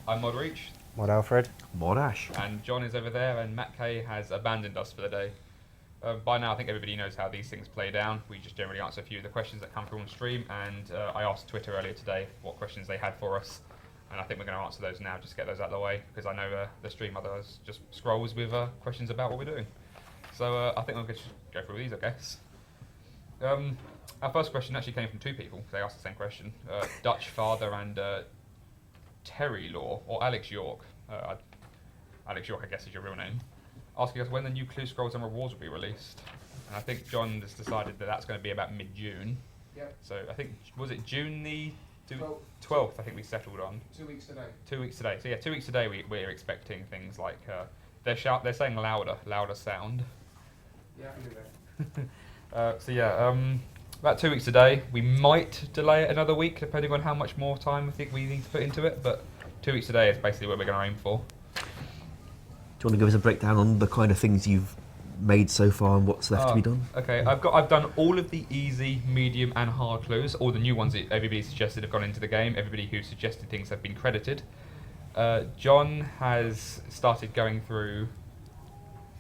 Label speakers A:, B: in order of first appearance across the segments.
A: I'm Mod Reach.
B: Mod Alfred.
C: Mod Ash.
A: And John is over there, and Matt K has abandoned us for the day. By now, I think everybody knows how these things play down. We just generally answer a few of the questions that come through on stream, and I asked Twitter earlier today what questions they had for us, and I think we're going to answer those now, just to get those out of the way, because I know the stream otherwise just scrolls with questions about what we're doing. So I think we'll just go through these, I guess. Our first question actually came from two people. They asked the same question. Dutch Father and Terry Law, or Alex York. Alex York, I guess, is your real name. Asking us when the new clue scrolls and rewards will be released. And I think John has decided that that's going to be about mid-June. Yep. So I think, was it June the 12th, I think we settled on.
D: 2 weeks today.
A: 2 weeks today. So yeah, 2 weeks today we're expecting things like, they're saying louder sound.
D: Yeah, I can do that.
A: So yeah, about 2 weeks today. We might delay it another week, depending on how much more time I think we need to put into it, but 2 weeks today is basically what we're going to aim for.
C: Do you want to give us a breakdown on the kind of things you've made so far and what's left to be done?
A: Okay, I've done all of the easy, medium and hard clues. All the new ones that everybody suggested have gone into the game. Everybody who suggested things have been credited. John has started going through...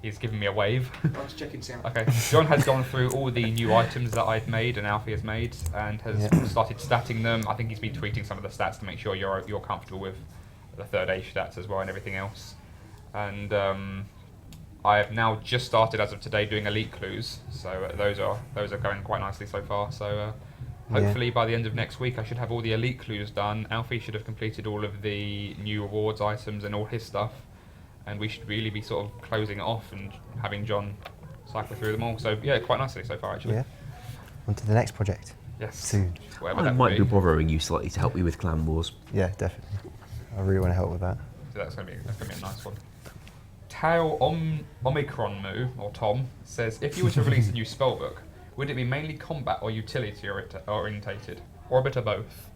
A: He's given me a wave.
D: I'm just checking sound.
A: Okay, John has gone through all the new items that I've made and Alfie has made and has started statting them. I think he's been tweeting some of the stats to make sure you're comfortable with the third age stats as well and everything else. And I have now just started as of today doing elite clues, so those are going quite nicely so far. So hopefully by the end of next week I should have all the elite clues done. Alfie should have completed all of the new rewards items and all his stuff, and we should really be sort of closing it off and having John cycle through them all. So yeah, quite nicely so far actually.
B: Yeah. On to the next project.
A: Yes.
B: Soon.
C: I might be bothering you slightly to help you with Clan Wars.
B: Yeah, definitely. I really want to help with that.
A: So that's going to be a nice one. Tao Omicron Moo, or Tom, says, if you were to release a new spellbook, would it be mainly combat or utility orientated, or a bit of both?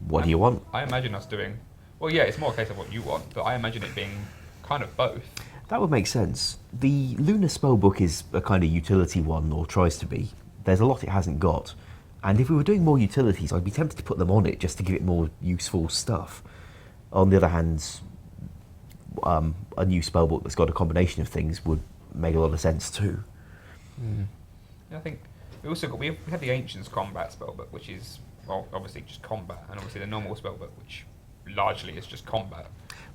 C: What do you want?
A: I imagine us doing... Well, yeah, it's more a case of what you want, but I imagine it being kind of both.
C: That would make sense. The Lunar spellbook is a kind of utility one, or tries to be. There's a lot it hasn't got. And if we were doing more utilities, I'd be tempted to put them on it just to give it more useful stuff. On the other hand, a new spellbook that's got a combination of things would make a lot of sense too.
A: Mm. Yeah, I think we have the Ancients combat spellbook, which is, well, obviously just combat, and obviously the normal spellbook, which largely is just combat.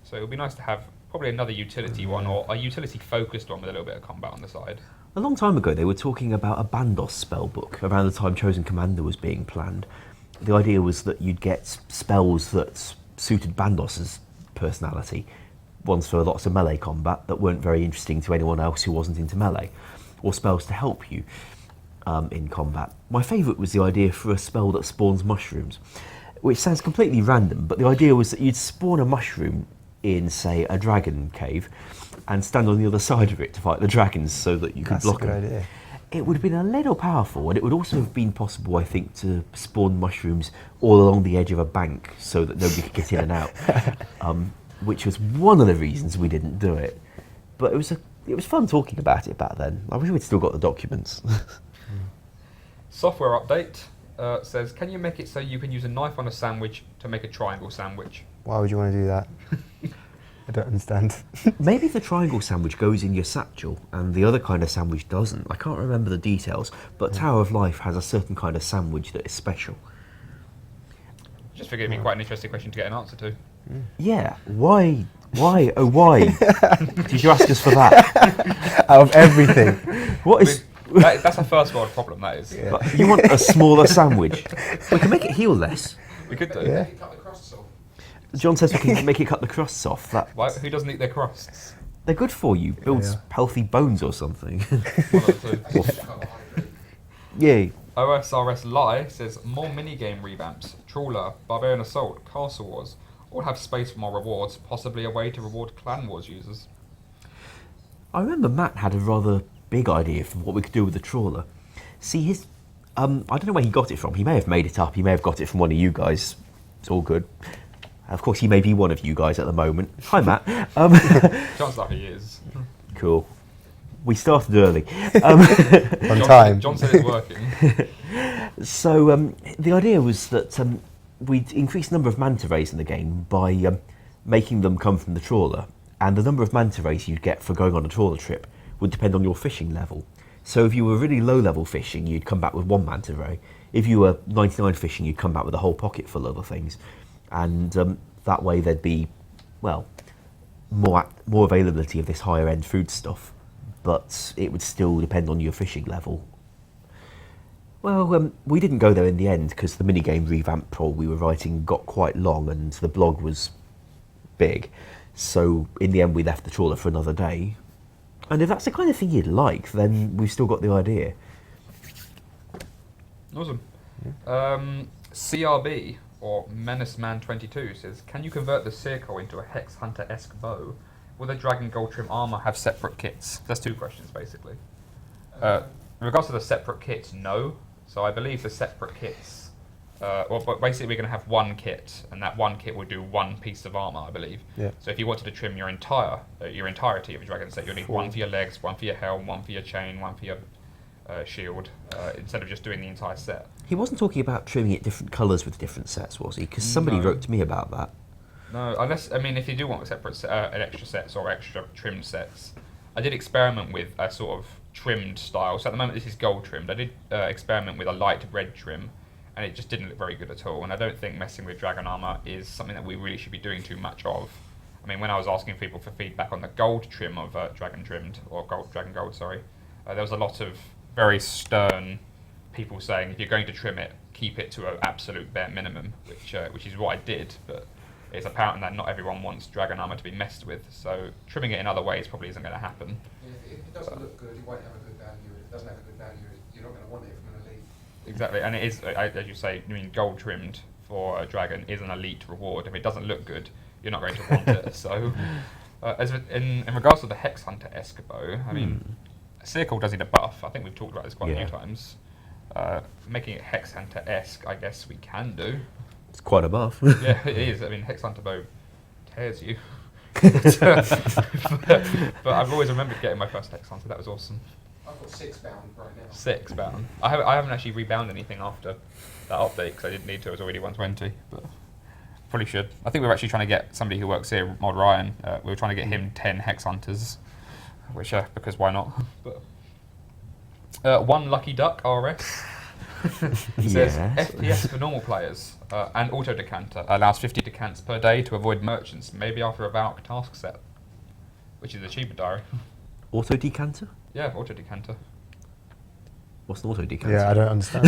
A: So it would be nice to have probably another utility one, or a utility focused one with a little bit of combat on the side.
C: A long time ago they were talking about a Bandos spellbook around the time Chosen Commander was being planned. The idea was that you'd get spells that suited Bandos's personality, ones for lots of melee combat that weren't very interesting to anyone else who wasn't into melee, or spells to help you in combat. My favourite was the idea for a spell that spawns mushrooms, which sounds completely random, but the idea was that you'd spawn a mushroom in, say, a dragon cave and stand on the other side of it to fight the dragons so that you could block them.
B: That's a good idea.
C: It would have been a little powerful, and it would also have been possible, I think, to spawn mushrooms all along the edge of a bank so that nobody could get in and out, which was one of the reasons we didn't do it. But it was fun talking about it back then. I wish we'd still got the documents.
A: Software update says, can you make it so you can use a knife on a sandwich to make a triangle sandwich?
B: Why would you want to do that? I don't understand.
C: Maybe the triangle sandwich goes in your satchel and the other kind of sandwich doesn't. I can't remember the details, but Tower of Life has a certain kind of sandwich that is special.
A: Just figured it'd be quite an interesting question to get an answer to.
C: Yeah, why? Oh, why? Did you ask us for that?
B: Out of everything.
C: What is...
A: That's a first world problem, that is.
B: Yeah.
C: But you want a smaller sandwich? We can make it heal less.
A: We could do.
B: Yeah.
D: Cut the crusts off.
C: John says we can make it cut the crusts off.
A: Why, who doesn't eat their crusts?
C: They're good for you. Builds healthy bones or something.
A: One of the two.
C: Yay.
A: OSRS Lie says, more minigame revamps, Trawler, Barbarian Assault, Castle Wars, all have space for more rewards, possibly a way to reward Clan Wars users.
C: I remember Matt had a rather big idea for what we could do with the trawler. See, his... I don't know where he got it from. He may have made it up. He may have got it from one of you guys. It's all good. Of course, he may be one of you guys at the moment. Hi, Matt.
A: Chances are he is.
C: Cool. We started early.
B: On time.
A: John said it's working.
C: So the idea was that we'd increase the number of manta rays in the game by making them come from the trawler, and the number of manta rays you'd get for going on a trawler trip would depend on your fishing level. So if you were really low level fishing, you'd come back with 1 manta ray. If you were 99 fishing, you'd come back with a whole pocket full of other things, and that way there'd be, well, more availability of this higher end food stuff, but it would still depend on your fishing level. Well, we didn't go there in the end because the minigame revamp prol we were writing got quite long and the blog was big. So in the end we left the trawler for another day. And if that's the kind of thing you'd like, then we've still got the idea.
A: Awesome. CRB, or Menace Man 22, says, can you convert the circle into a Hex Hunter-esque bow? Will the Dragon Gold Trim armor have separate kits? That's 2 questions, basically. In regards to the separate kits, no. So I believe the separate kits, but basically we're going to have 1 kit, and that 1 kit will do 1 piece of armor, I believe.
B: Yeah.
A: So if you wanted to trim your entirety of a dragon set, you'll need 1 for your legs, 1 for your helm, 1 for your chain, 1 for your shield, instead of just doing the entire set.
C: He wasn't talking about trimming it different colours with different sets, was he? Because somebody wrote to me about that.
A: No, unless, I mean, if you do want separate extra sets or extra trimmed sets, I did experiment with a sort of trimmed style. So at the moment this is gold trimmed. I did experiment with a light red trim, and it just didn't look very good at all. And I don't think messing with dragon armor is something that we really should be doing too much of. I mean, when I was asking people for feedback on the gold trim of dragon trimmed, or dragon gold, sorry, there was a lot of very stern people saying if you're going to trim it, keep it to an absolute bare minimum, which is what I did. But it's apparent that not everyone wants dragon armor to be messed with, so trimming it in other ways probably isn't going to happen.
D: If it doesn't look good, it won't have a good value. If it doesn't have a good value, you're not going to want it from an elite.
A: Exactly, and it is, as you say, I mean, gold trimmed for a dragon is an elite reward. If it doesn't look good, you're not going to want it. So, in regards to the Hex Hunter-esque bow, I mean, Circle does need a buff. I think we've talked about this quite a few times. Making it Hex Hunter-esque, I guess we can do.
C: It's quite a buff.
A: Yeah, it is. I mean, Hex Hunter bow tears you. But I've always remembered getting my first Hex Hunter. That was awesome.
D: I've got 6 bound right now.
A: 6 bound. I haven't actually rebound anything after that update because I didn't need to. It was already 120, but probably should. I think we were actually trying to get somebody who works here, Mod Ryan. We were trying to get him 10 Hex Hunters, which because why not? But 1 Lucky Duck RS says FPS for normal players and auto decanter allows 50 decants per day to avoid merchants. Maybe after a Valk task set, which is a cheaper diary.
C: Auto decanter?
A: Yeah, auto decanter.
C: What's an auto decanter?
B: Yeah, I don't understand.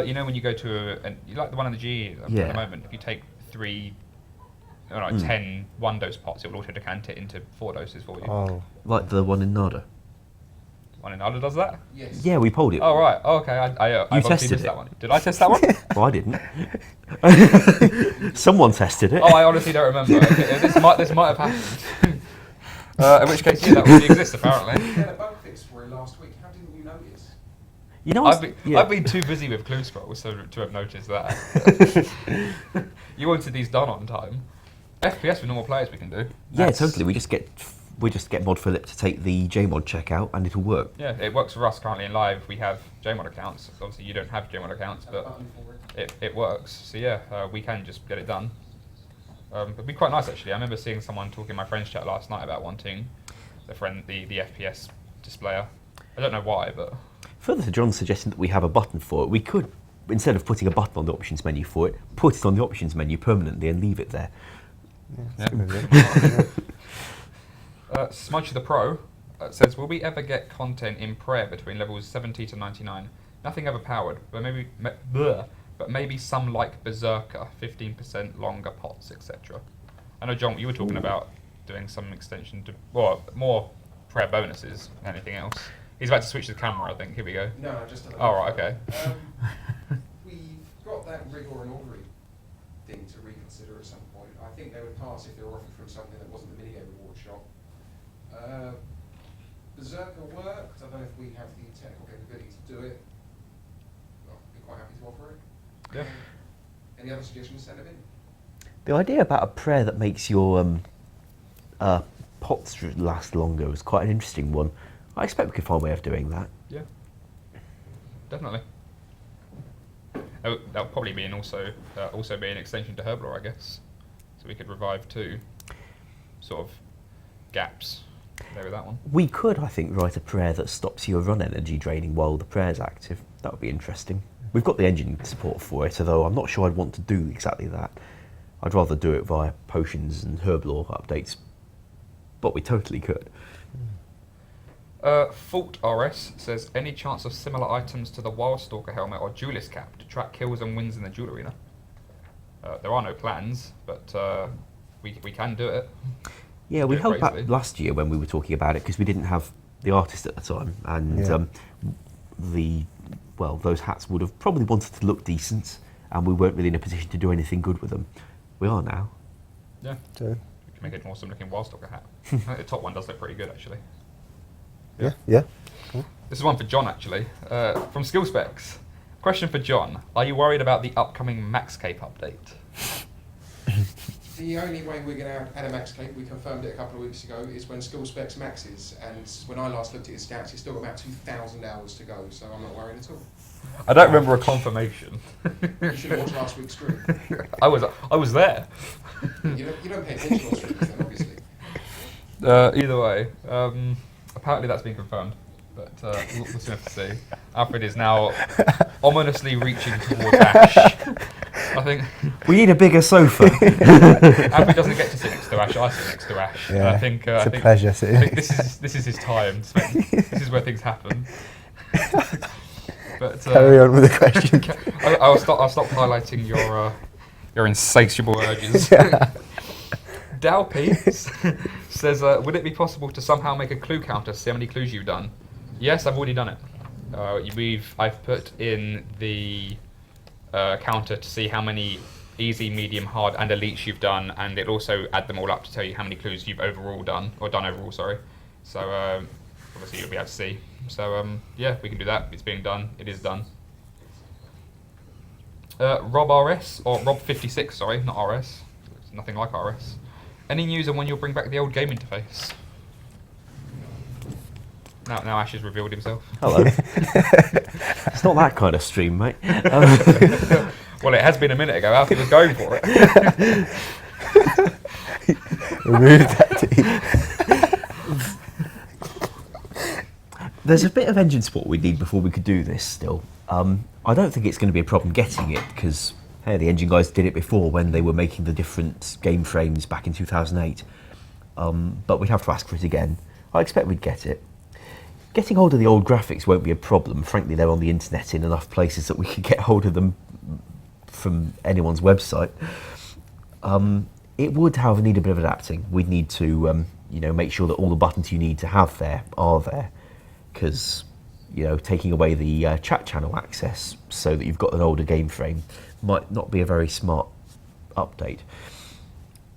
A: You know when you go to you like the one in the GE at the moment, if you take 10 1-dose pots, it will auto decant it into 4 doses for you.
B: Oh.
C: Like the one in Nada?
A: One in Nada does that?
D: Yes.
C: Yeah, we polled it.
A: Oh right, okay. I
C: tested
A: missed
C: it.
A: that one. Did I test that one?
C: Well, I didn't. Someone tested it.
A: Oh, I honestly don't remember. Okay, this might have happened. In which case, yeah, that already exists apparently.
D: We had a bug fix for it last week. How didn't you notice?
C: You know,
A: I've been too busy with clue scrolls to have noticed that. You wanted these done on time. FPS for normal players we can do.
C: Yeah, totally. We just get Mod Philip to take the JMod check out, and it'll work.
A: Yeah, it works for us currently in live. We have JMod accounts. Obviously, you don't have JMod accounts, but it works. So yeah, we can just get it done. It'd be quite nice actually. I remember seeing someone talking in my friends chat last night about wanting the FPS displayer. I don't know why, but
C: Further to John's suggestion that we have a button for it, we could, instead of putting a button on the options menu for it, put it on the options menu permanently and leave it there.
A: Smudge the Pro says, will we ever get content in prayer between levels 70 to 99? Nothing ever powered, but maybe some like Berserker, 15% longer pots, etc. I know, John, you were talking about doing some extension to, well, more prayer bonuses than anything else. He's about to switch the camera, I think. Here we go.
D: No, just a
A: Oh, right, okay.
D: We've got that rigor and orrery thing to reconsider at some point. I think they would pass if they were offered from something that wasn't the minigame reward shop. Berserker worked. I don't know if we have the technical capability to do it. Well, I'd be quite happy to offer it.
A: Yeah.
D: Any other suggestions? Send them in.
C: The idea about a prayer that makes your pots last longer was quite an interesting one. I expect we could find a way of doing that.
A: Yeah, definitely. That'll probably be also be an extension to Herblore, I guess. So we could revive 2 sort of gaps there with that one.
C: We could, I think, write a prayer that stops your run energy draining while the prayer's active. That would be interesting. We've got the engine support for it, although I'm not sure I'd want to do exactly that. I'd rather do it via potions and herblore updates, but we totally could.
A: Fault RS says, any chance of similar items to the Wildstalker helmet or Duelist cap to track kills and wins in the duel arena? There are no plans, but we can do it.
C: Yeah, we held back last year when we were talking about it because we didn't have the artist at the time, and those hats would have probably wanted to look decent, and we weren't really in a position to do anything good with them. We are now.
A: Yeah.
B: So,
A: We can make it an awesome looking Wildstalker hat. I think the top one does look pretty good, actually.
B: yeah. Cool.
A: This is one for John, actually, from Skill Specs. Question for John: are you worried about the upcoming MaxCape update?
D: The only way we're going to add a max cape, we confirmed it a couple of weeks ago, is when Skill Specs maxes. And when I last looked at his stats, he's still got about 2,000 hours to go, so I'm not worried at all.
A: I don't remember a confirmation.
D: You should have watched last week's stream.
A: I was there.
D: You don't pay attention on streams then, obviously.
A: Either way, apparently that's been confirmed, but we'll soon have to see. Alfred is now ominously reaching towards Ash. I think
C: We need a bigger sofa.
A: Alfred doesn't get to sit next to Ash. I sit next to Ash.
B: Yeah,
A: I think
B: it's a
A: I
B: pleasure
A: think
B: sitting.
A: this is his time. This is where things happen. But
B: Carry on with the question.
A: I'll stop highlighting your insatiable urges. Dalpy says, would it be possible to somehow make a clue counter to see how many clues you've done? Yes, I've already done it. I've put in the counter to see how many easy, medium, hard, and elites you've done, and it also add them all up to tell you how many clues you've overall done, or done overall, sorry. So obviously you'll be able to see. So yeah, we can do that. It's being done. It is done. Rob RS, or Rob 56, sorry, not RS. It's nothing like RS. Any news on when you'll bring back the old game interface? Now Ash has revealed himself.
C: Hello. It's not that kind of stream, mate.
A: Well, it has been a minute ago. Alfie was going for it.
B: Remove that.
C: There's a bit of engine support we need before we could do this still. I don't think it's going to be a problem getting it because, hey, the engine guys did it before when they were making the different game frames back in 2008. But we'd have to ask for it again. I expect we'd get it. Getting hold of the old graphics won't be a problem. Frankly, they're on the internet in enough places that we could get hold of them from anyone's website. It would, however, need a bit of adapting. We'd need to, make sure that all the buttons you need to have there are there, because, taking away the chat channel access so that you've got an older game frame might not be a very smart update.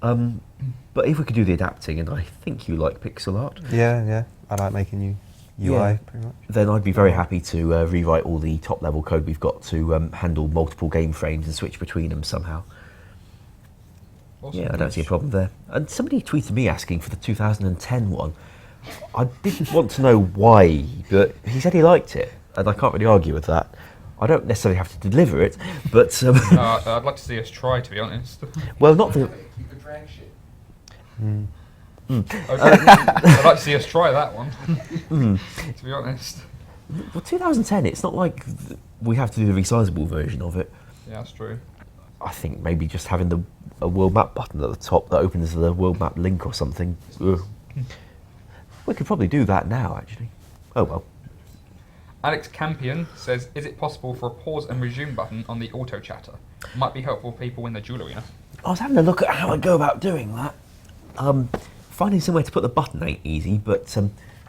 C: But if we could do the adapting, and I think you like pixel art.
B: Yeah. I like making new UI pretty much.
C: Then I'd be very happy to rewrite all the top level code we've got to handle multiple game frames and switch between them somehow.
A: Awesome.
C: Yeah, I don't see a problem there. And somebody tweeted me asking for the 2010 one. I didn't want to know why, but he said he liked it, and I can't really argue with that. I don't necessarily have to deliver it, but...
A: I'd like to see us try, to be honest.
C: well, not the...
D: You could drag shit.
A: I'd like to see us try that one, to be honest.
C: Well, 2010, it's not like we have to do the resizable version of it.
A: Yeah, that's true.
C: I think maybe just having a world map button at the top that opens the world map link or something. Ugh. We could probably do that now, actually. Oh well.
A: Alex Campion says, is it possible for a pause and resume button on the auto chatter? Might be helpful for people in the duel arena.
C: I was having a look at how I'd go about doing that. Finding somewhere to put the button ain't easy, but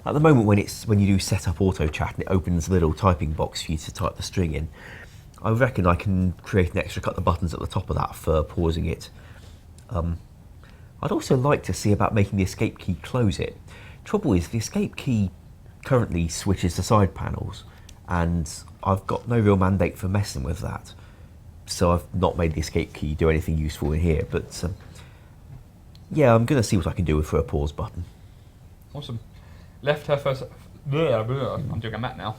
C: at the moment when you do set up auto chat and it opens a little typing box for you to type the string in, I reckon I can create an extra couple of buttons at the top of that for pausing it. I'd also like to see about making the escape key close it. Trouble is, the escape key currently switches to side panels, and I've got no real mandate for messing with that. So I've not made the escape key do anything useful in here, but yeah, I'm going to see what I can do for a pause button.
A: Awesome. Left her first... I'm doing a mat now.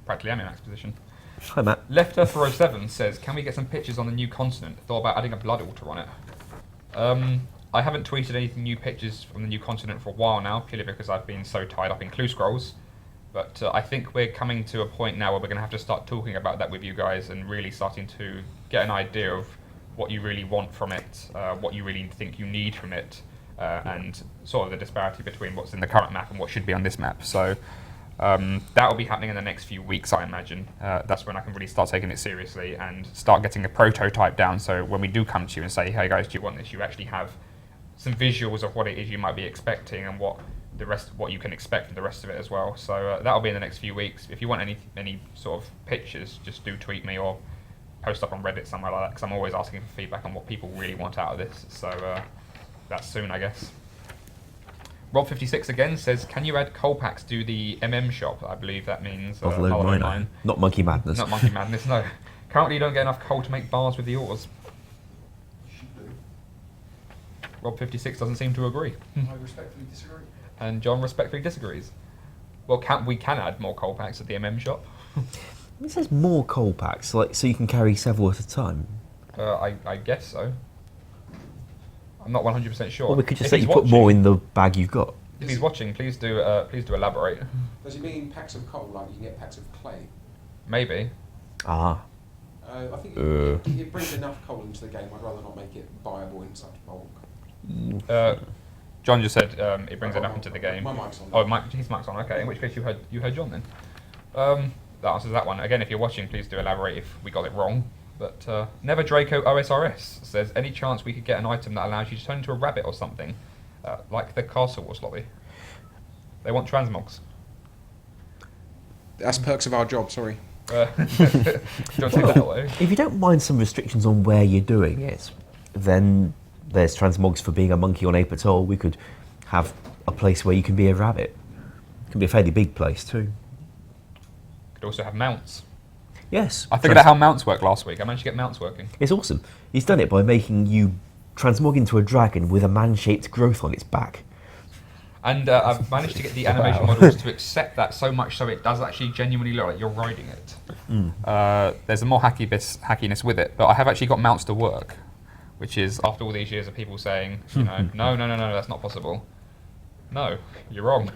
A: Practically am in max position.
C: Hi, Matt.
A: Left Earth 07 says, can we get some pictures on the new continent? Thought about adding a blood altar on it. I haven't tweeted any new pictures from the new continent for a while now, purely because I've been so tied up in Clue Scrolls. But I think we're coming to a point now where we're going to have to start talking about that with you guys and really starting to get an idea of what you really want from it, what you really think you need from it, and sort of the disparity between what's in the current map and what should be on this map. So that will be happening in the next few weeks, I imagine. That's when I can really start taking it seriously and start getting a prototype down. So when we do come to you and say, hey guys, do you want this? You actually have some visuals of what it is you might be expecting and what you can expect from the rest of it as well. So that'll be in the next few weeks. If you want any sort of pictures, just do tweet me or post up on Reddit somewhere like that, because I'm always asking for feedback on what people really want out of this. So that's soon, I guess. Rob56 again says, can you add coal packs to the shop? I believe that means
C: Overload mine. Not Monkey Madness.
A: Not Monkey Madness, no. Currently you don't get enough coal to make bars with the ores. Rob56 doesn't seem to agree.
D: I respectfully disagree.
A: And John respectfully disagrees. Well, we can add more coal packs at the shop.
C: It says more coal packs, like so you can carry several at a time.
A: I guess so. I'm not 100% sure.
C: Or we could just say you put more in the bag you've got.
A: If he's watching, please do elaborate.
D: Does he mean packs of coal, like you can get packs of clay?
A: Maybe.
C: Ah.
D: I think it brings enough coal into the game. I'd rather not make it viable in such bulk.
A: John just said it brings enough into the game.
D: My mic's on.
A: Oh, his mic's on. Okay, in which case you heard John then. That answers that one. Again, if you're watching, please do elaborate if we got it wrong. But Never Draco OSRS says, any chance we could get an item that allows you to turn into a rabbit or something, like the Castle Wars lobby? They want transmogs.
D: That's perks of our job. Sorry.
A: Don't take that away.
C: If you don't mind some restrictions on where you're doing it, then there's transmogs for being a monkey on Ape Atoll. We could have a place where you can be a rabbit. It can be a fairly big place too.
A: Could also have mounts.
C: Yes.
A: I figured out how mounts work last week. I managed to get mounts working.
C: It's awesome. He's done it by making you transmog into a dragon with a man-shaped growth on its back.
A: And I've managed to get the animation models to accept that so much so it does actually genuinely look like you're riding it. There's a more hackiness with it, but I have actually got mounts to work, which is after all these years of people saying, no, that's not possible. No, you're wrong.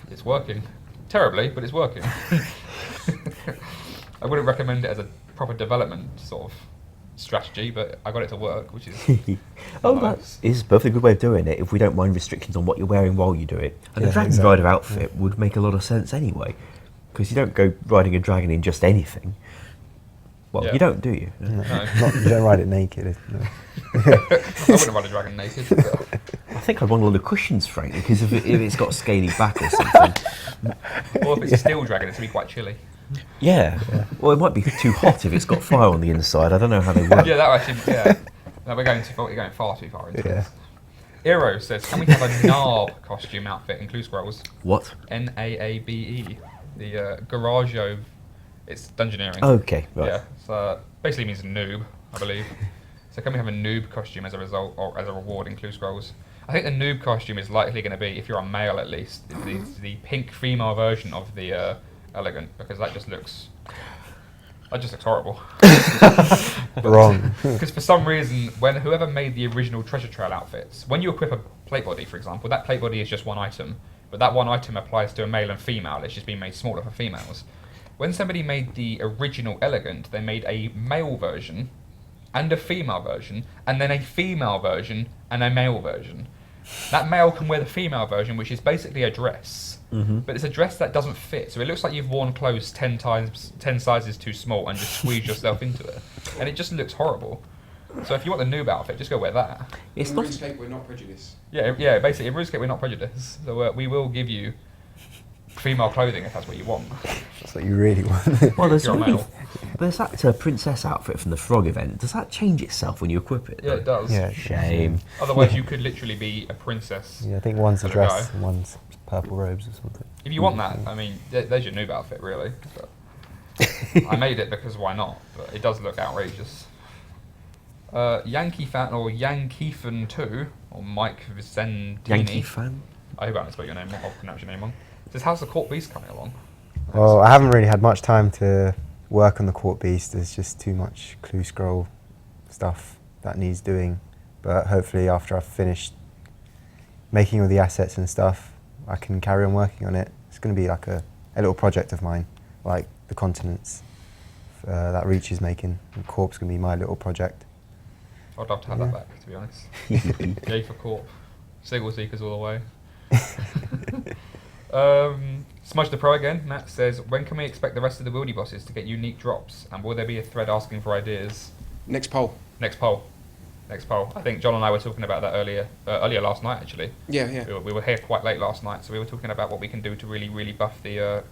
A: It's working. Terribly, but it's working. I wouldn't recommend it as a proper development sort of strategy, but I got it to work, which is
C: that is a perfectly good way of doing it if we don't mind restrictions on what you're wearing while you do it. And
B: Yeah,
C: a dragon
B: exactly.
C: rider outfit would make a lot of sense anyway, because you don't go riding a dragon in just anything. Well,
A: Yeah.
C: you don't, do you?
B: No.
A: No.
B: You don't ride it naked. No.
A: I wouldn't ride a dragon naked. But
C: I think I'd want a lot of cushions, frankly, because if it's got a scaly back or something.
A: or if it's a steel dragon, it's going to be quite chilly.
C: Yeah. Well, it might be too hot if it's got fire on the inside. I don't know how they work.
A: Yeah, that actually, yeah. No, we're going far too far into
B: Yeah.
A: this. Eero says, can we have a Narb costume outfit in Clue Scrolls?
C: What?
A: Naabe. The Garagio, it's dungeoneering.
C: Okay, right.
A: Yeah, so basically means noob, I believe. So can we have a noob costume as a result, or as a reward in Clue Scrolls? I think the noob costume is likely going to be, if you're a male at least, the pink female version of the elegant, because that just looks horrible.
B: Wrong.
A: Because for some reason, when whoever made the original treasure trail outfits, when you equip a plate body, for example, that plate body is just one item, but that one item applies to a male and female. It's just been made smaller for females. When somebody made the original elegant, they made a male version and a female version, and then a female version and a male version. That male can wear the female version, which is basically a dress. But it's a dress that doesn't fit, so it looks like you've worn clothes 10 sizes too small and just squeezed yourself into it, and it just looks horrible. So if you want the noob outfit, just go wear that.
C: It's
D: In
C: not.
D: RuneScape, we're not prejudiced.
A: Yeah. Basically, in RuneScape, we're not prejudiced, so we will give you female clothing if that's what you want.
B: That's what you really want.
C: Well, there's
A: You're a male.
C: that princess outfit from the Frog event. Does that change itself when you equip it?
A: Yeah, it does.
B: Yeah.
C: Shame.
A: Otherwise, you could literally be a princess.
B: Yeah, I think one's a
A: For the
B: dress
A: guy.
B: and one's purple robes or something.
A: If you want that, I mean, there's your noob outfit, really. But I made it because why not? But it does look outrageous. Yankee fan or Yankeefan 2 or Mike Vicentini.
C: Yankee fan.
A: I hope I don't spell your name wrong. I'll pronounce your name wrong. Says, how's the Court Beast coming along?
B: Well, I haven't really had much time to work on the Court Beast. There's just too much clue scroll stuff that needs doing. But hopefully after I've finished making all the assets and stuff, I can carry on working on it. It's going to be like a little project of mine, like the continents that Reach is making. And Corp's going to be my little project.
A: I'd love to have that back, to be honest. Yay for Corp. Sigil Seekers all the way. Smudge the Pro again. Matt says, when can we expect the rest of the Wildy bosses to get unique drops? And will there be a thread asking for ideas?
D: Next poll.
A: Next poll. I think John and I were talking about that earlier last night, actually.
D: Yeah.
A: We were here quite late last night, so we were talking about what we can do to really buff the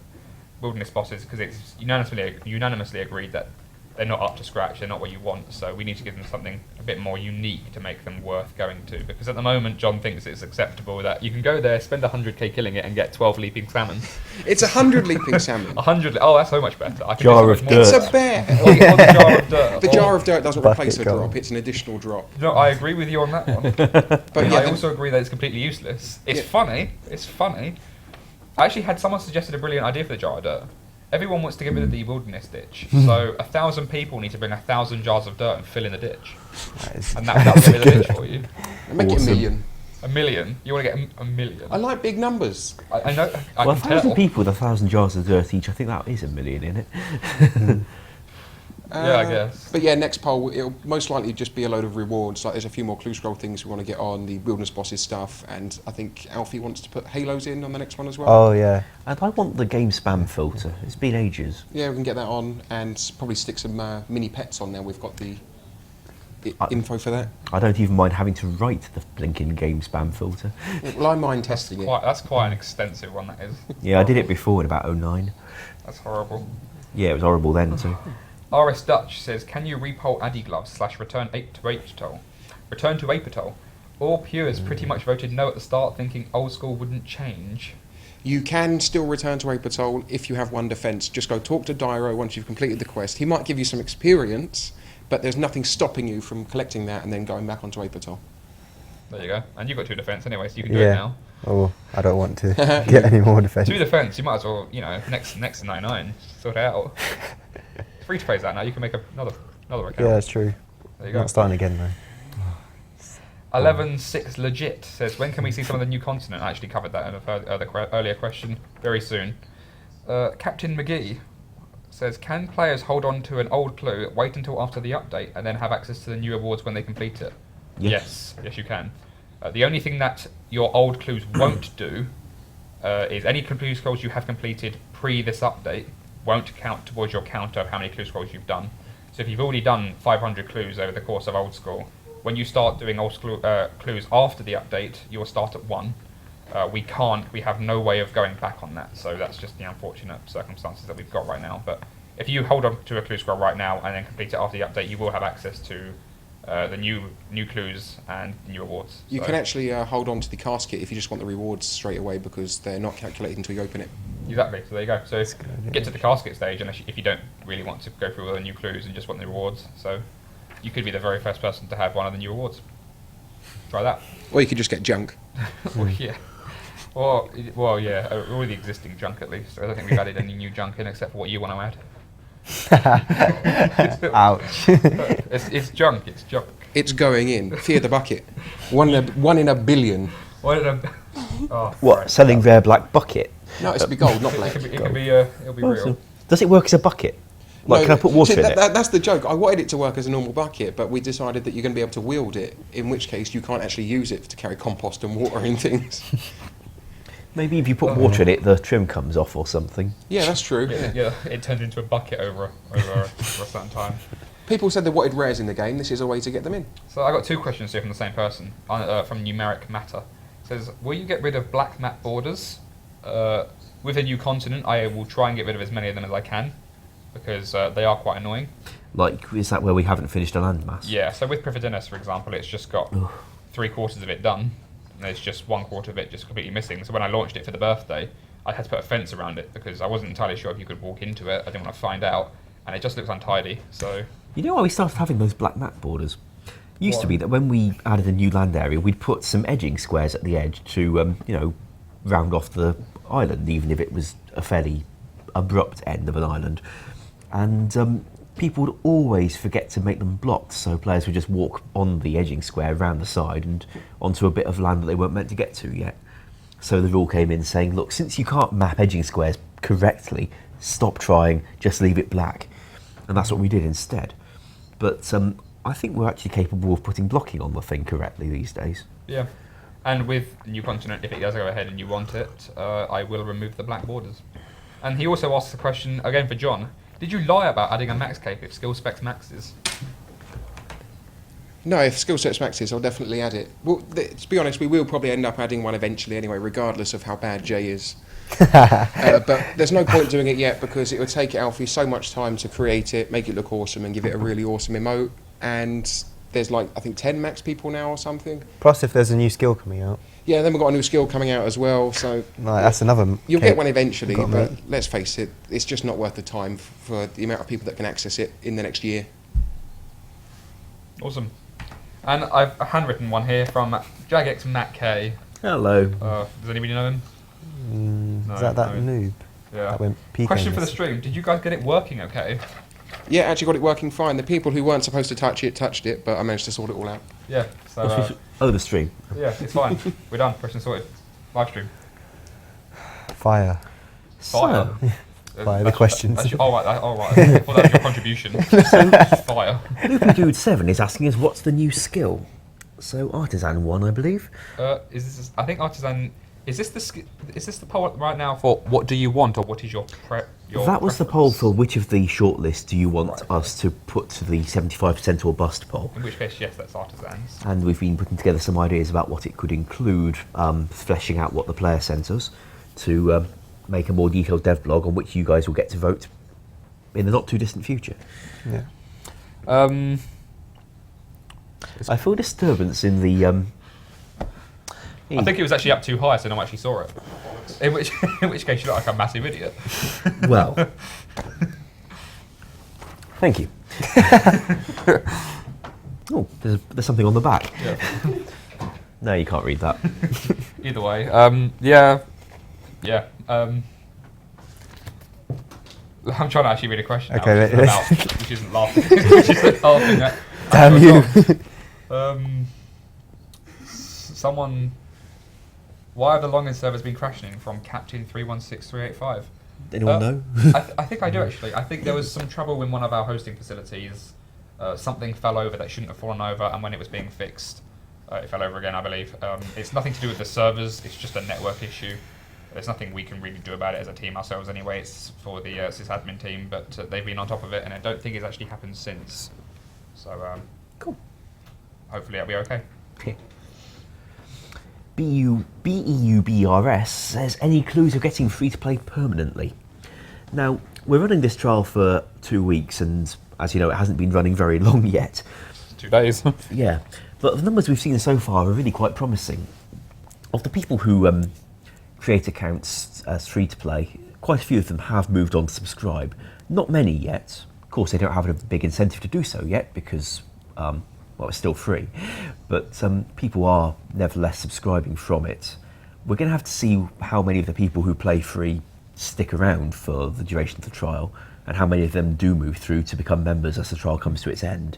A: wilderness bosses, because it's unanimously agreed that they're not up to scratch, they're not what you want, so we need to give them something a bit more unique to make them worth going to. Because at the moment, John thinks it's acceptable that you can go there, spend 100k killing it, and get 12 leaping salmon.
D: It's 100 leaping salmon.
A: 100, oh, that's so much better. I can
C: Jar
A: do
C: of
A: so much more.
C: dirt.
D: It's a bear.
A: Or the jar of dirt.
D: The jar of dirt doesn't
B: Bucket
D: replace a
B: goal.
D: drop, it's an additional drop.
A: No, I agree with you on that one.
D: But
A: I also agree that it's completely useless. It's funny. I actually had someone suggested a brilliant idea for the jar of dirt. Everyone wants to get rid of the wilderness ditch, so 1,000 people need to bring 1,000 jars of dirt and fill in the ditch, and that'll get rid of the ditch for you.
D: Make it a million.
A: A million? You want to get a million?
D: I like big numbers.
A: I know. I
C: Well,
A: can
C: 1,000
A: tell.
C: people with 1,000 jars of dirt each, I think that is a million, isn't it?
A: Yeah, I guess.
D: But yeah, next poll, it'll most likely just be a load of rewards. Like there's a few more clue scroll things we want to get on, the wilderness bosses stuff, and I think Alfie wants to put halos in on the next one as well.
B: Oh yeah.
C: And I want the game spam filter. It's been ages.
D: Yeah, we can get that on, and probably stick some mini pets on there. We've got the info for that.
C: I don't even mind having to write the blinking game spam filter.
D: Yeah, well, I mind testing it.
A: That's quite an extensive one, that is.
C: Yeah, I did it before in about 09.
A: That's horrible.
C: Yeah, it was horrible then too.
A: RS Dutch says, can you repoll Addy Gloves / return 8 to Apatol? Return to Apatol. All pures pretty much voted no at the start, thinking Old School wouldn't change.
D: You can still return to Apatol if you have one defence. Just go talk to Dyro once you've completed the quest. He might give you some experience, but there's nothing stopping you from collecting that and then going back onto Apatol.
A: There you go. And you've got 2 defence anyway, so you can do it
B: Yeah.
A: now.
B: Oh, I don't want to get any more defense.
A: 2 defence, you might as well, next to 99, sort it out. Free to play that now, you can make another account.
B: Yeah, that's true.
A: There you go.
B: Not starting again though.
A: 11.6 legit says, when can we see some of the new continent? I actually covered that in a earlier question. Very soon. Captain McGee says, can players hold on to an old clue, wait until after the update, and then have access to the new awards when they complete it? Yes, you can. The only thing that your old clues won't do is any clue scrolls you have completed pre this update won't count towards your counter of how many clue scrolls you've done. So if you've already done 500 clues over the course of Old School, when you start doing Old School clues after the update, you will start at 1. We have no way of going back on that, so that's just the unfortunate circumstances that we've got right now. But if you hold on to a clue scroll right now and then complete it after the update, you will have access to the new clues and new awards.
D: You can actually hold on to the casket if you just want the rewards straight away, because they're not calculated until you open it.
A: Exactly, so there you go. So get to the casket stage, and if you don't really want to go through all the new clues and just want the rewards, so you could be the very first person to have one of the new awards. Try that.
D: Or you could just get junk.
A: Yeah. Well, yeah, all the existing junk at least. I don't think we've added any new junk in except for what you want to add.
B: Ouch.
A: It's junk. It's junk.
D: It's going in. Fear the bucket. One in a billion.
A: Oh,
C: What,
A: right.
C: selling their black bucket?
D: No, it's to be gold, not
A: It
D: black.
A: can be, it'll be real.
C: Awesome. Does it work as a bucket? Like,
D: No,
C: can I put water
D: see,
C: in it?
D: That's the joke. I wanted it to work as a normal bucket, but we decided that you're going to be able to wield it, in which case you can't actually use it to carry compost and water and things.
C: Maybe if you put water in it, the trim comes off or something.
D: Yeah, that's true.
A: Yeah, it turns into a bucket over a certain time.
D: People said they wanted rares in the game. This is a way to get them in.
A: So I got 2 questions here from the same person, from Numeric Matter. It says, will you get rid of black map borders? With a new continent, I will try and get rid of as many of them as I can, because they are quite annoying.
C: Like, is that where we haven't finished a landmass?
A: Yeah, so with Prividenus, for example, it's just got 3/4 of it done, and there's just 1/4 of it just completely missing. So when I launched it for the birthday, I had to put a fence around it, because I wasn't entirely sure if you could walk into it. I didn't want to find out, and it just looks untidy, so...
C: You know why we started having those black map borders? It used to be that when we added a new land area, we'd put some edging squares at the edge to, round off the island, even if it was a fairly abrupt end of an island. and people would always forget to make them blocked, so players would just walk on the edging square around the side and onto a bit of land that they weren't meant to get to yet. So the rule came in saying, look, since you can't map edging squares correctly, stop trying, just leave it black. And that's what we did instead. But I think we're actually capable of putting blocking on the thing correctly these days.
A: Yeah. And with New Continent, if it does go ahead and you want it, I will remove the black borders. And he also asks a question, again for John. Did you lie about adding a max cape if skill specs maxes?
D: No, if skill sets maxes, I'll definitely add it. Well, to be honest, we will probably end up adding one eventually anyway, regardless of how bad Jay is. But there's no point doing it yet because it would take Alfie so much time to create it, make it look awesome, and give it a really awesome emote. And there's like, I think 10 max people now or something.
B: Plus, if there's a new skill coming out.
D: Yeah, then we've got a new skill coming out as well, so...
B: No, that's another...
D: You'll
B: cape
D: get one eventually,
B: you've got to
D: but
B: make.
D: let's face it, it's just not worth the time for the amount of people that can access it in the next year.
A: Awesome. And I've a handwritten one here from Jagex Matt K.
C: Hello.
A: Does anybody know him? No,
B: Is that
A: no.
B: noob?
A: Yeah.
B: That went PK
A: Question for the
B: missing.
A: stream. Did you guys get it working okay?
D: Yeah, actually got it working fine. The people who weren't supposed to touch it, touched it, but I managed to sort it all out.
A: Yeah. So,
C: The stream.
A: yeah, it's fine. We're done. Question sorted. Live stream.
B: Fire.
A: Fire.
B: Fire the questions.
A: All right. I thought that was your contribution. Fire.
C: Loopy Dude 7 is asking us what's the new skill. So Artisan 1, I believe.
A: Is this? I think Artisan. Is this the poll right now for what do you want or what is your
C: That was the poll for which of the shortlists do you want us to put to the 75% or bust poll.
A: In which case, yes, that's Artisans.
C: And we've been putting together some ideas about what it could include, fleshing out what the player sent us to make a more detailed dev blog on which you guys will get to vote in the not too distant future.
B: Yeah.
C: I feel disturbance in the...
A: I think it was actually up too high, so no one actually saw it. In which case, you look like a massive idiot.
C: Well, thank you. Oh, there's something on the back.
A: Yeah.
C: No, you can't read that.
A: Either way, yeah. I'm trying to actually read a question
B: Okay,
A: now, which isn't laughing. Which isn't laughing at.
B: Damn you.
A: Someone. Why have the login servers been crashing from Captain 316385?
C: Anyone know?
A: I think I do actually. I think there was some trouble in one of our hosting facilities. Something fell over that shouldn't have fallen over, and when it was being fixed, it fell over again, I believe. It's nothing to do with the servers, it's just a network issue. There's nothing we can really do about it as a team ourselves anyway. It's for the sysadmin team, but they've been on top of it, and I don't think it's actually happened since. So,
C: Cool.
A: Hopefully it'll be okay.
C: Okay. BEUBRS says, any clues of getting free to play permanently? Now, we're running this trial for 2 weeks, and as you know, it hasn't been running very long yet.
A: 2 days.
C: Yeah, but the numbers we've seen so far are really quite promising. Of the people who create accounts as free to play, quite a few of them have moved on to subscribe. Not many yet. Of course, they don't have a big incentive to do so yet because, well, it's still free. But people are nevertheless subscribing from it. We're going to have to see how many of the people who play free stick around for the duration of the trial and how many of them do move through to become members as the trial comes to its end.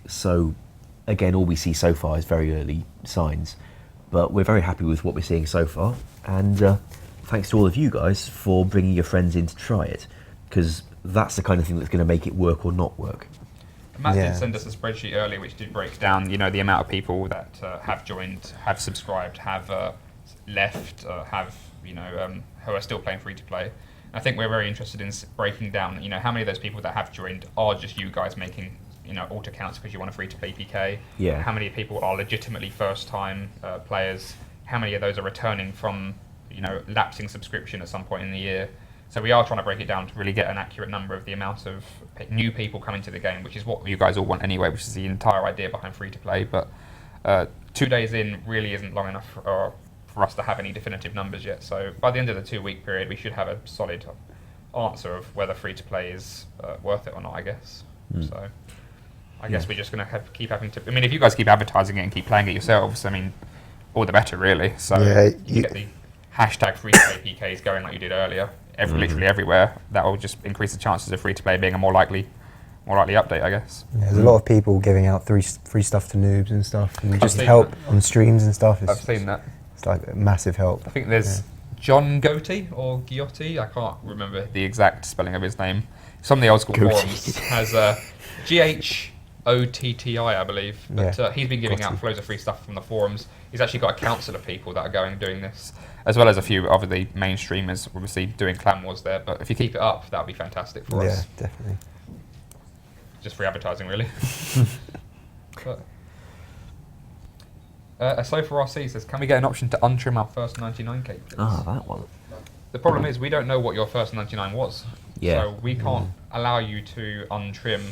C: So, again, all we see so far is very early signs. But we're very happy with what we're seeing so far. And thanks to all of you guys for bringing your friends in to try it. Because that's the kind of thing that's going to make it work or not work.
A: Matt did send us a spreadsheet earlier which did break down, the amount of people that have joined, have subscribed, have left, have, who are still playing free to play. I think we're very interested in breaking down, how many of those people that have joined are just you guys making, alt accounts because you want a free to play PK.
C: Yeah.
A: How many people are legitimately first time players? How many of those are returning from, lapsing subscription at some point in the year? So we are trying to break it down to really get an accurate number of the amount of new people coming to the game, which is what you guys all want anyway, which is the entire idea behind free-to-play. But 2 days in really isn't long enough for us to have any definitive numbers yet. So by the end of the 2 week period, we should have a solid answer of whether free-to-play is worth it or not, I guess. So I guess we're just going to keep having to... I mean, if you guys keep advertising it and keep playing it yourselves, I mean, all the better, really. So you get the hashtag free-to-play PKs going like you did earlier. literally everywhere, that will just increase the chances of free-to-play being a more likely update, I guess.
B: Yeah, there's a lot of people giving out free stuff to noobs and stuff, and just help on streams and stuff.
A: I've seen that.
B: It's like a massive help.
A: I think there's John Gotti or Giotti, I can't remember the exact spelling of his name. Some of the old school forums has Ghotti, I believe. But he's been giving out loads of free stuff from the forums. He's actually got a council of people that are going and doing this, as well as a few of the main streamers, obviously doing clan wars there. But if you keep it up, that would be fantastic for us.
B: Yeah, definitely.
A: Just free advertising, really. So for RC says, can we get an option to untrim our first 99k, please?
C: Ah, that one.
A: The problem is we don't know what your first 99 was.
C: Yeah.
A: So we can't allow you to untrim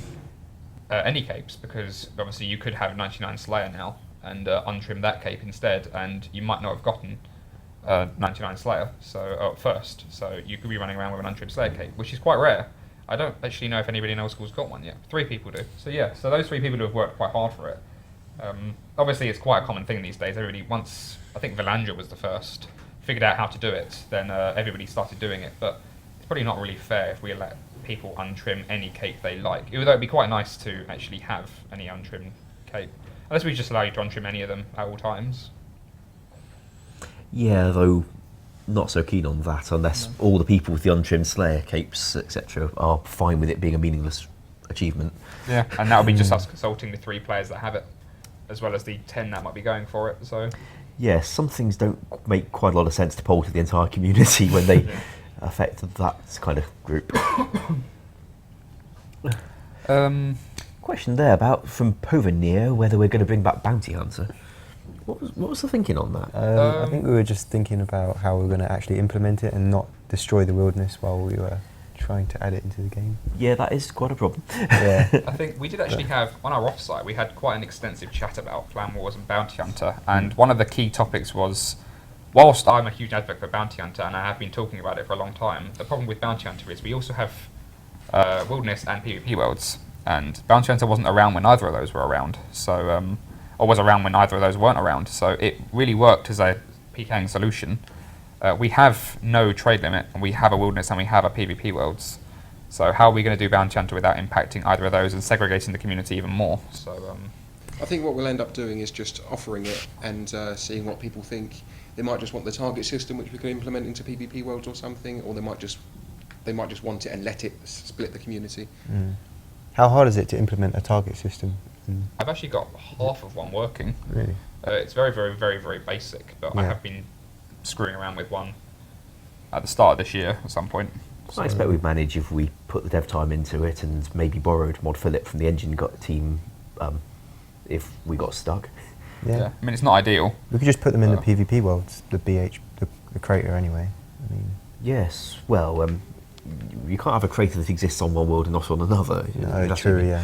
A: any capes, because obviously you could have 99 Slayer now and untrim that cape instead, and you might not have gotten 99 Slayer first. So you could be running around with an untrimmed Slayer cape, which is quite rare. I don't actually know if anybody in Old School's got one yet. 3 people do. So yeah, so those 3 people who have worked quite hard for it. Obviously, it's quite a common thing these days. Everybody, once, I think Valandra was the first, figured out how to do it, then everybody started doing it. But it's probably not really fair if we let people untrim any cape they like. Although it'd be quite nice to actually have any untrimmed cape. Unless we just allow you to untrim any of them at all times.
C: Yeah, though not so keen on that unless all the people with the untrimmed Slayer capes, etc., are fine with it being a meaningless achievement.
A: Yeah, and that would be just us consulting the 3 players that have it, as well as the 10 that might be going for it. So
C: yeah, some things don't make quite a lot of sense to poll to the entire community when they affect that kind of group. Question there from Povenir whether we're going to bring back Bounty Hunter. What was the thinking on that?
B: I think we were just thinking about how we were going to actually implement it and not destroy the wilderness while we were trying to add it into the game.
C: Yeah, that is quite a problem.
B: Yeah.
A: I think we did actually have, on our offsite, we had quite an extensive chat about Clan Wars and Bounty Hunter, and one of the key topics was, whilst I'm a huge advocate for Bounty Hunter, and I have been talking about it for a long time, the problem with Bounty Hunter is we also have Wilderness and PvP Worlds, and Bounty Hunter wasn't around when either of those were around, so or was around when either of those weren't around, so it really worked as a PKing solution. We have no trade limit, and we have a Wilderness and we have a PvP Worlds. So how are we going to do Bounty Hunter without impacting either of those and segregating the community even more? So
D: I think what we'll end up doing is just offering it and seeing what people think. They might just want the target system, which we could implement into PvP Worlds or something, or they might just want it and let it split the community.
B: How hard is it to implement a target system?
A: I've actually got half of one working.
B: Really?
A: It's very, very, very, very basic, but I
B: Yeah.
A: have been screwing around with one at the start of this year at some point.
C: I expect we'd manage if we put the dev time into it and maybe borrowed Mod Philip from the engine team if we got stuck.
B: Yeah.
A: I mean, it's not ideal.
B: We could just put them in the PvP worlds, the BH, the crater anyway. I mean,
C: Yes, well, you can't have a crater that exists on one world and not on another.
B: no, true, yeah.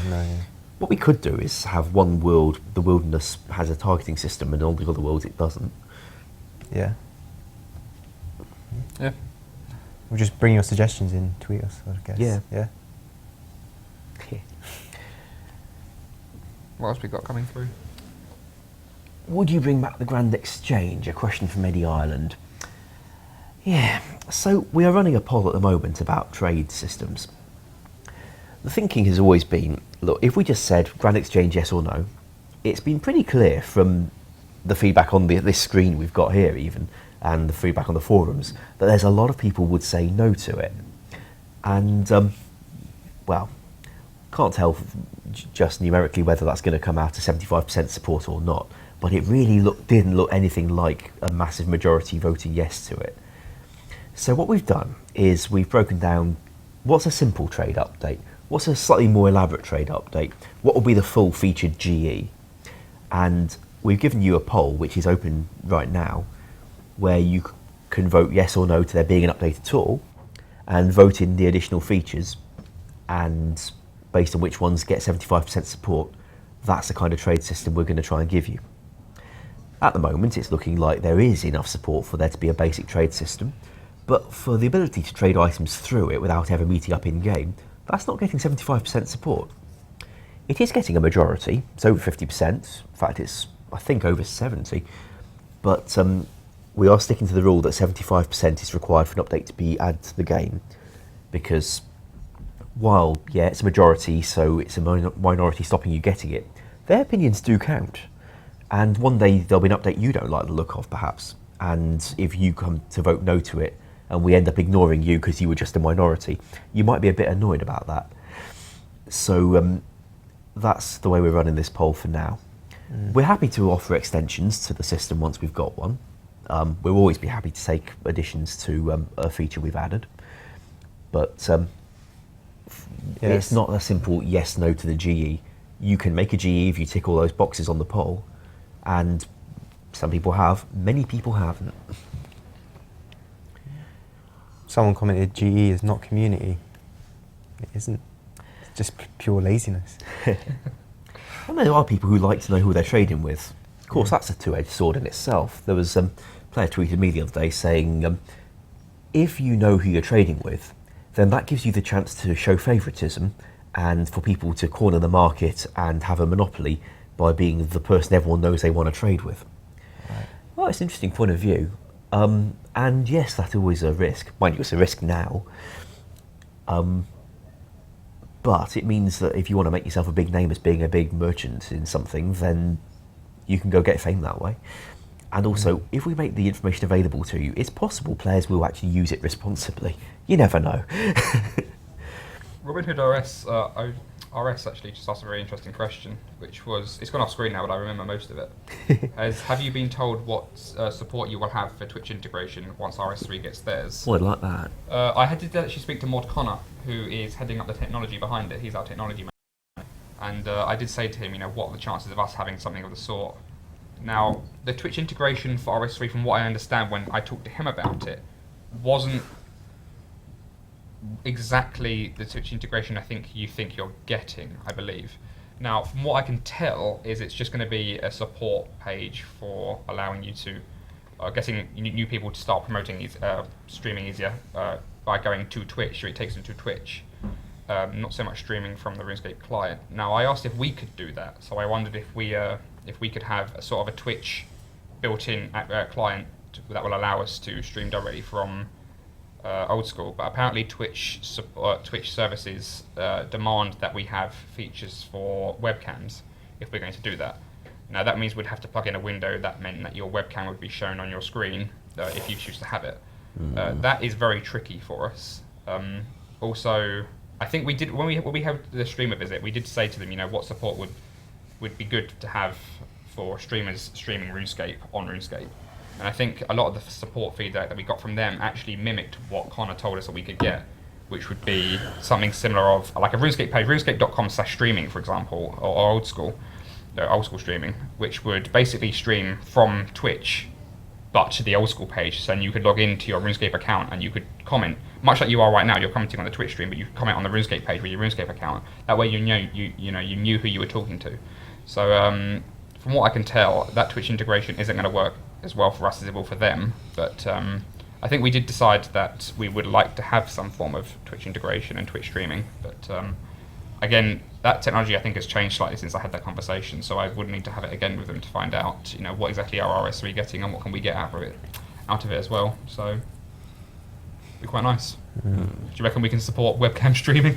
C: What we could do is have one world, the wilderness has a targeting system, and all the other worlds it doesn't.
B: Yeah.
A: Yeah.
B: We'll just bring your suggestions in, tweet us, I guess.
C: Yeah.
B: Yeah.
A: What else we got coming through?
C: Would you bring back the Grand Exchange? A question from Eddie Ireland. Yeah, so we are running a poll at the moment about trade systems. The thinking has always been, look, if we just said Grand Exchange yes or no, it's been pretty clear from the feedback on this screen we've got here even, and the feedback on the forums, that there's a lot of people would say no to it. And, well, can't tell just numerically whether that's going to come out to 75% support or not, but it really didn't look anything like a massive majority voting yes to it. So what we've done is we've broken down what's a simple trade update, what's a slightly more elaborate trade update, what will be the full featured GE, and we've given you a poll which is open right now where you can vote yes or no to there being an update at all and vote in the additional features, and based on which ones get 75% support, that's the kind of trade system we're going to try and give you. At the moment it's looking like there is enough support for there to be a basic trade system, but for the ability to trade items through it without ever meeting up in game, that's not getting 75% support. It is getting a majority, it's over 50%, in fact it's I think over 70, but we are sticking to the rule that 75% is required for an update to be added to the game, because while, yeah, it's a majority, so it's a minority stopping you getting it, their opinions do count. And one day there'll be an update you don't like the look of, perhaps, and if you come to vote no to it, and we end up ignoring you because you were just a minority, you might be a bit annoyed about that. So that's the way we're running this poll for now. We're happy to offer extensions to the system once we've got one. We'll always be happy to take additions to a feature we've added. But it's not a simple yes, no to the GE. You can make a GE if you tick all those boxes on the poll, and some people have, many people haven't.
B: Someone commented GE is not community. It isn't. It's just pure laziness.
C: And there are people who like to know who they're trading with. Of course, that's a two-edged sword in itself. There was a player tweeted me the other day saying, if you know who you're trading with, then that gives you the chance to show favouritism and for people to corner the market and have a monopoly by being the person everyone knows they want to trade with. Right. Well, it's an interesting point of view. And yes, that's always a risk. Mind you, it's a risk now. But it means that if you want to make yourself a big name as being a big merchant in something, then you can go get fame that way. And also, if we make the information available to you, it's possible players will actually use it responsibly. You never know.
A: Robinhood RS actually just asked a very interesting question, which was, it's gone off screen now, but I remember most of it. Have you been told what support you will have for Twitch integration once RS3 gets theirs?
C: Oh, I'd like that.
A: I had to actually speak to Maud Connor, who is heading up the technology behind it. He's our technology man. And I did say to him, what are the chances of us having something of the sort? Now, the Twitch integration for RS3, from what I understand when I talked to him about it, wasn't exactly the Twitch integration I think you're getting, I believe. Now, from what I can tell, is it's just going to be a support page for allowing you to, getting new people to start promoting streaming easier by going to Twitch, or it takes them to Twitch. Not so much streaming from the RuneScape client. Now, I asked if we could do that, so I wondered if we could have a sort of a Twitch built-in client that will allow us to stream directly from Old School, but apparently Twitch services demand that we have features for webcams if we're going to do that. Now that means we'd have to plug in a window that meant that your webcam would be shown on your screen if you choose to have it. That is very tricky for us. Also, I think we did when we had the streamer visit, we did say to them, what support would be good to have for streamers streaming RuneScape on RuneScape. And I think a lot of the support feedback that we got from them actually mimicked what Connor told us that we could get, which would be something similar of like a RuneScape page, runescape.com/streaming, for example, or Old School streaming, which would basically stream from Twitch, but to the Old School page. So then you could log into your RuneScape account and you could comment, much like you are right now. You're commenting on the Twitch stream, but you could comment on the RuneScape page with your RuneScape account. That way you knew who you were talking to. So from what I can tell, that Twitch integration isn't going to work as well for us as it will for them, but I think we did decide that we would like to have some form of Twitch integration and Twitch streaming, but again, that technology I think has changed slightly since I had that conversation, so I would need to have it again with them to find out, what exactly are RS3 getting and what can we get out of it as well, so it'd be quite nice. Do you reckon we can support webcam streaming?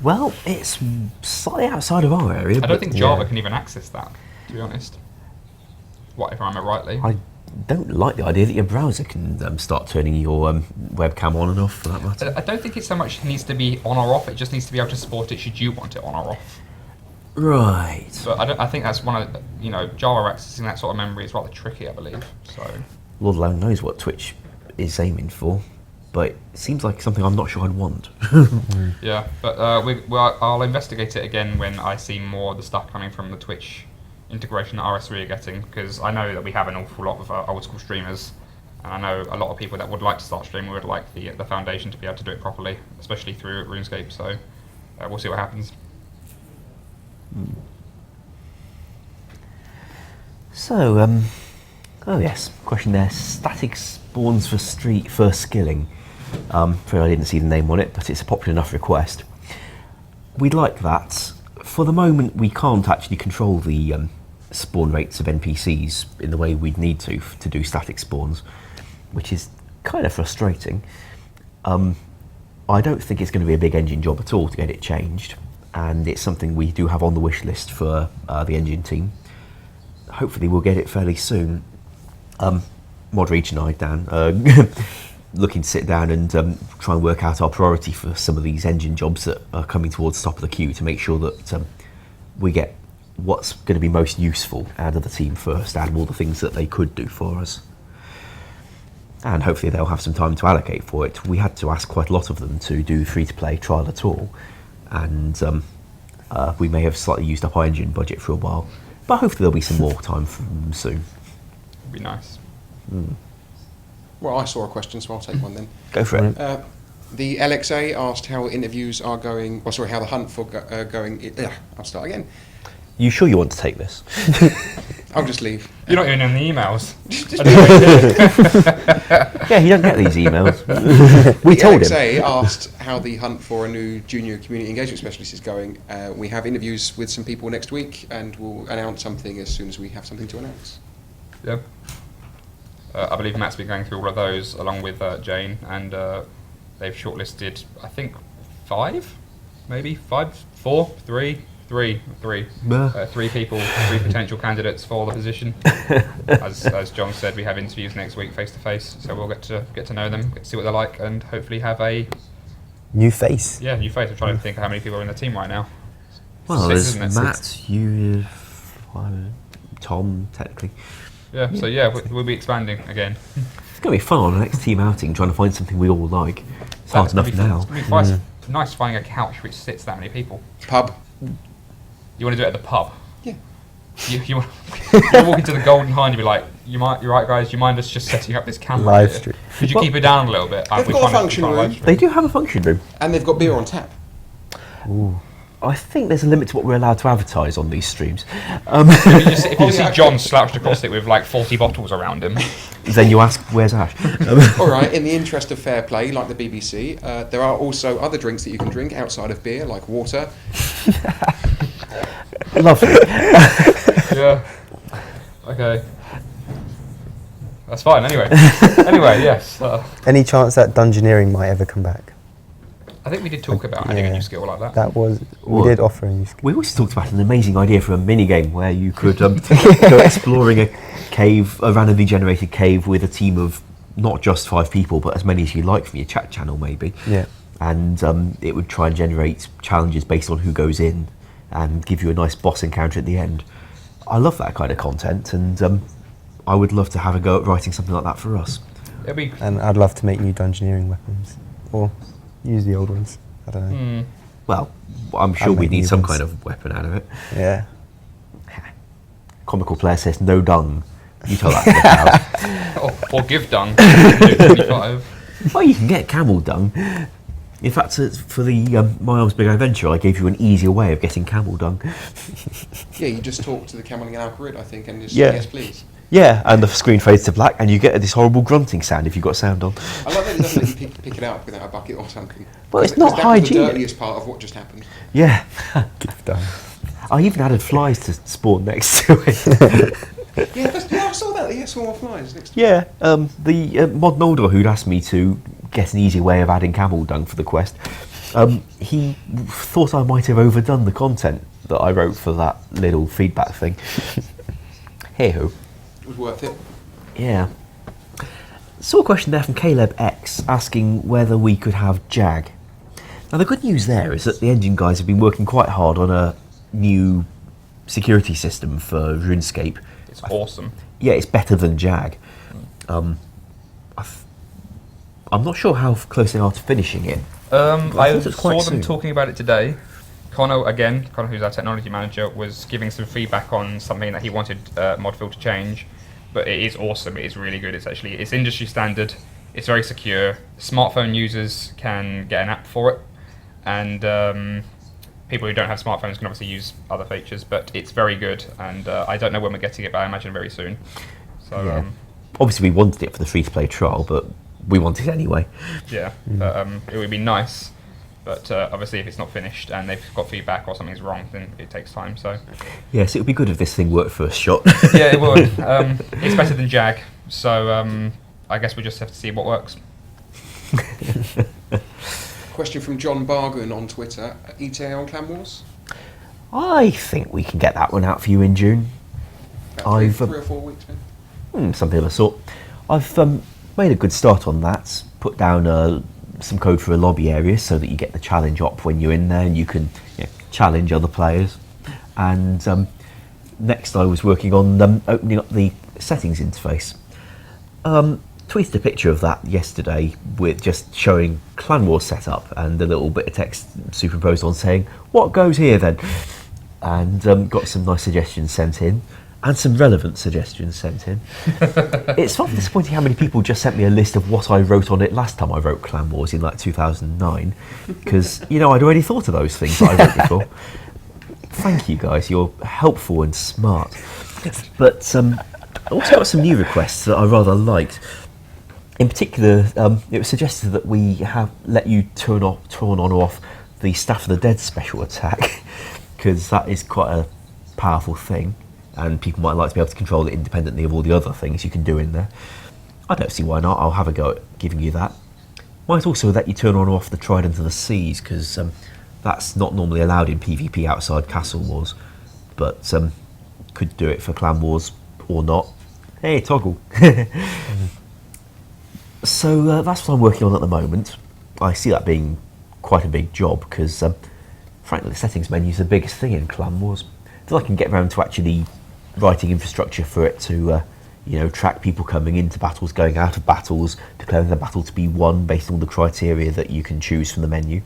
C: Well, it's slightly outside of our area.
A: I don't think Java can even access that, to be honest. What, if I remember rightly?
C: I don't like the idea that your browser can start turning your webcam on and off, for that matter.
A: I don't think it so much needs to be on or off, it just needs to be able to support it should you want it on or off.
C: Right.
A: But I think that's one of Java accessing that sort of memory is rather tricky, I believe. So
C: Lord alone knows what Twitch is aiming for, but it seems like something I'm not sure I'd want.
A: Yeah, but I'll investigate it again when I see more of the stuff coming from the Twitch integration that RS3 are getting, because I know that we have an awful lot of Old School streamers, and I know a lot of people that would like to start streaming would like the foundation to be able to do it properly, especially through RuneScape, so we'll see what happens.
C: So, oh yes, question there, static spawns for skilling. I didn't see the name on it, but it's a popular enough request. We'd like that. For the moment, we can't actually control the spawn rates of NPCs in the way we'd need to do static spawns, which is kind of frustrating. I don't think it's going to be a big engine job at all to get it changed, and it's something we do have on the wish list for the engine team. Hopefully we'll get it fairly soon. Modreach and I, Dan, looking to sit down and try and work out our priority for some of these engine jobs that are coming towards the top of the queue to make sure that we get what's going to be most useful out of the team first, out of all the things that they could do for us. And hopefully they'll have some time to allocate for it. We had to ask quite a lot of them to do free-to-play trial at all, and we may have slightly used up our engine budget for a while, but hopefully there'll be some more time from them soon.
A: Would be nice.
D: Well, I saw a question, so I'll take one then.
C: Go for it.
D: The LXA asked how interviews are going, how the hunt for going. I'll start again.
C: You sure you want to take this?
D: I'll just leave.
A: You're not even in the emails.
C: Yeah, he don't get these emails. We
D: The
C: told him.
D: LXA asked how the hunt for a new junior community engagement specialist is going. We have interviews with some people next week, and we'll announce something as soon as we have something to announce.
A: Yeah. I believe Matt's been going through all of those along with Jane, and they've shortlisted, I think, 5, maybe 5, 4, 3 people, 3 potential candidates for the position. As John said, we have interviews next week face to face, so we'll get to know them, get to see what they're like, and hopefully have a
B: New face.
A: new face. I'm trying to think of how many people are in the team right now.
C: Well,
A: 6,
C: there's
A: isn't it?
C: Matt, you, Tom, technically.
A: Yeah, so yeah, we'll be expanding again.
C: It's going to be fun on the next team outing, trying to find something we all like. It's hard enough now.
A: It's going to be nice finding a couch which sits that many people.
D: Pub.
A: You want to do it at the pub?
D: Yeah.
A: You walk into the Golden Hind and be like, you're right, guys, do you mind us just setting up this camera?
B: Live
A: here?
B: stream.
A: Could you keep it down a little bit?
D: They've got a function room.
C: They do have a function room.
D: And they've got beer on tap.
B: Ooh.
C: I think there's a limit to what we're allowed to advertise on these streams.
A: If you see John slouched across it with like 40 bottles around him.
C: Then you ask, where's Ash?
D: All right, in the interest of fair play, like the BBC, there are also other drinks that you can drink outside of beer, like water.
C: Lovely.
A: Yeah. Okay. That's fine, anyway. Yes.
B: Any chance that dungeoneering might ever come back?
A: I think we did talk about adding a new skill like that.
B: That was,
C: What?
B: we did offer a new skill.
C: We also talked about an amazing idea for a mini game where you could go exploring a cave, a randomly generated cave with a team of not just 5 people, but as many as you like from your chat channel, maybe.
B: Yeah.
C: And it would try and generate challenges based on who goes in and give you a nice boss encounter at the end. I love that kind of content, and I would love to have a go at writing something like that for us.
A: It'll be.
B: And I'd love to make new dungeoneering weapons. Or use the old ones. I don't know.
C: Well, I'm sure
B: And
C: we
B: make
C: need
B: new
C: some
B: ones.
C: kind of weapon out of it.
B: Yeah.
C: Comical player says no dung. You tell that to the crowd.
A: Or give dung. 25.
C: Oh, you can get camel dung. In fact, for the My Arms Big Adventure, I gave you an easier way of getting camel dung.
D: Yeah, you just talk to the camelling algorithm, I think, and just
C: Yeah.
D: say, yes, please.
C: Yeah, and the screen fades to black, and you get this horrible grunting sound if you've got sound on.
D: I like that it doesn't let you pick it up without a bucket or something.
C: Well, it's
D: 'Cause
C: not
D: that was the
C: hygienic.
D: dirtiest part of what just happened.
C: Yeah.
B: Gift done.
C: I even added flies to spawn next to it.
D: Yeah, I saw that. Yeah, saw more flies next to
C: Yeah, the Mod Noldor who'd asked me to get an easy way of adding camel dung for the quest, he thought I might have overdone the content that I wrote for that little feedback thing. Hey-ho.
D: It was worth it.
C: Yeah. Saw a question there from Caleb X asking whether we could have Jag. Now the good news there is that the engine guys have been working quite hard on a new security system for RuneScape.
A: It's awesome.
C: Yeah, it's better than Jag. I'm not sure how close they are to finishing it.
A: I
C: thought it was quite
A: saw them
C: soon.
A: talking about it today. Connor, who's our technology manager, was giving some feedback on something that he wanted Modfield to change. But it is awesome. It is really good. It's industry standard. It's very secure. Smartphone users can get an app for it, and people who don't have smartphones can obviously use other features. But it's very good, and I don't know when we're getting it, but I imagine very soon. So
C: Yeah. Obviously we wanted it for the free-to-play trial, but we want it anyway.
A: yeah, it would be nice But obviously, if it's not finished and they've got feedback or something's wrong, then it takes time. So
C: Yes, it would be good if this thing worked first shot.
A: yeah, it would. It's better than Jag, so I guess we just have to see what works.
D: Question from John Bargan on Twitter. ETA on Clan Wars?
C: I think we can get that one out for you in June.
D: About three or 4 weeks, maybe?
C: Something of the sort. I've made a good start on that. Put down some code for a lobby area so that you get the challenge op when you're in there and you can challenge other players. And next I was working on opening up the settings interface. Tweeted a picture of that yesterday with just showing Clan Wars setup and a little bit of text superimposed on saying, what goes here then? And got some nice suggestions sent in. And some relevant suggestions sent in. It's sort of disappointing how many people just sent me a list of what I wrote on it last time I wrote Clan Wars in like 2009, because I'd already thought of those things that I wrote before. Thank you guys, you're helpful and smart. But I also got some new requests that I rather liked. In particular, it was suggested that we let you turn on or off the Staff of the Dead special attack, because that is quite a powerful thing. And people might like to be able to control it independently of all the other things you can do in there. I don't see why not. I'll have a go at giving you that. Might also let you turn on or off the Trident of the Seas, because that's not normally allowed in PvP outside Castle Wars, but could do it for Clan Wars or not. Hey, toggle. So that's what I'm working on at the moment. I see that being quite a big job, because frankly the settings menu is the biggest thing in Clan Wars. Until I can get around to actually writing infrastructure for it to track people coming into battles, going out of battles, declaring the battle to be won based on the criteria that you can choose from the menu,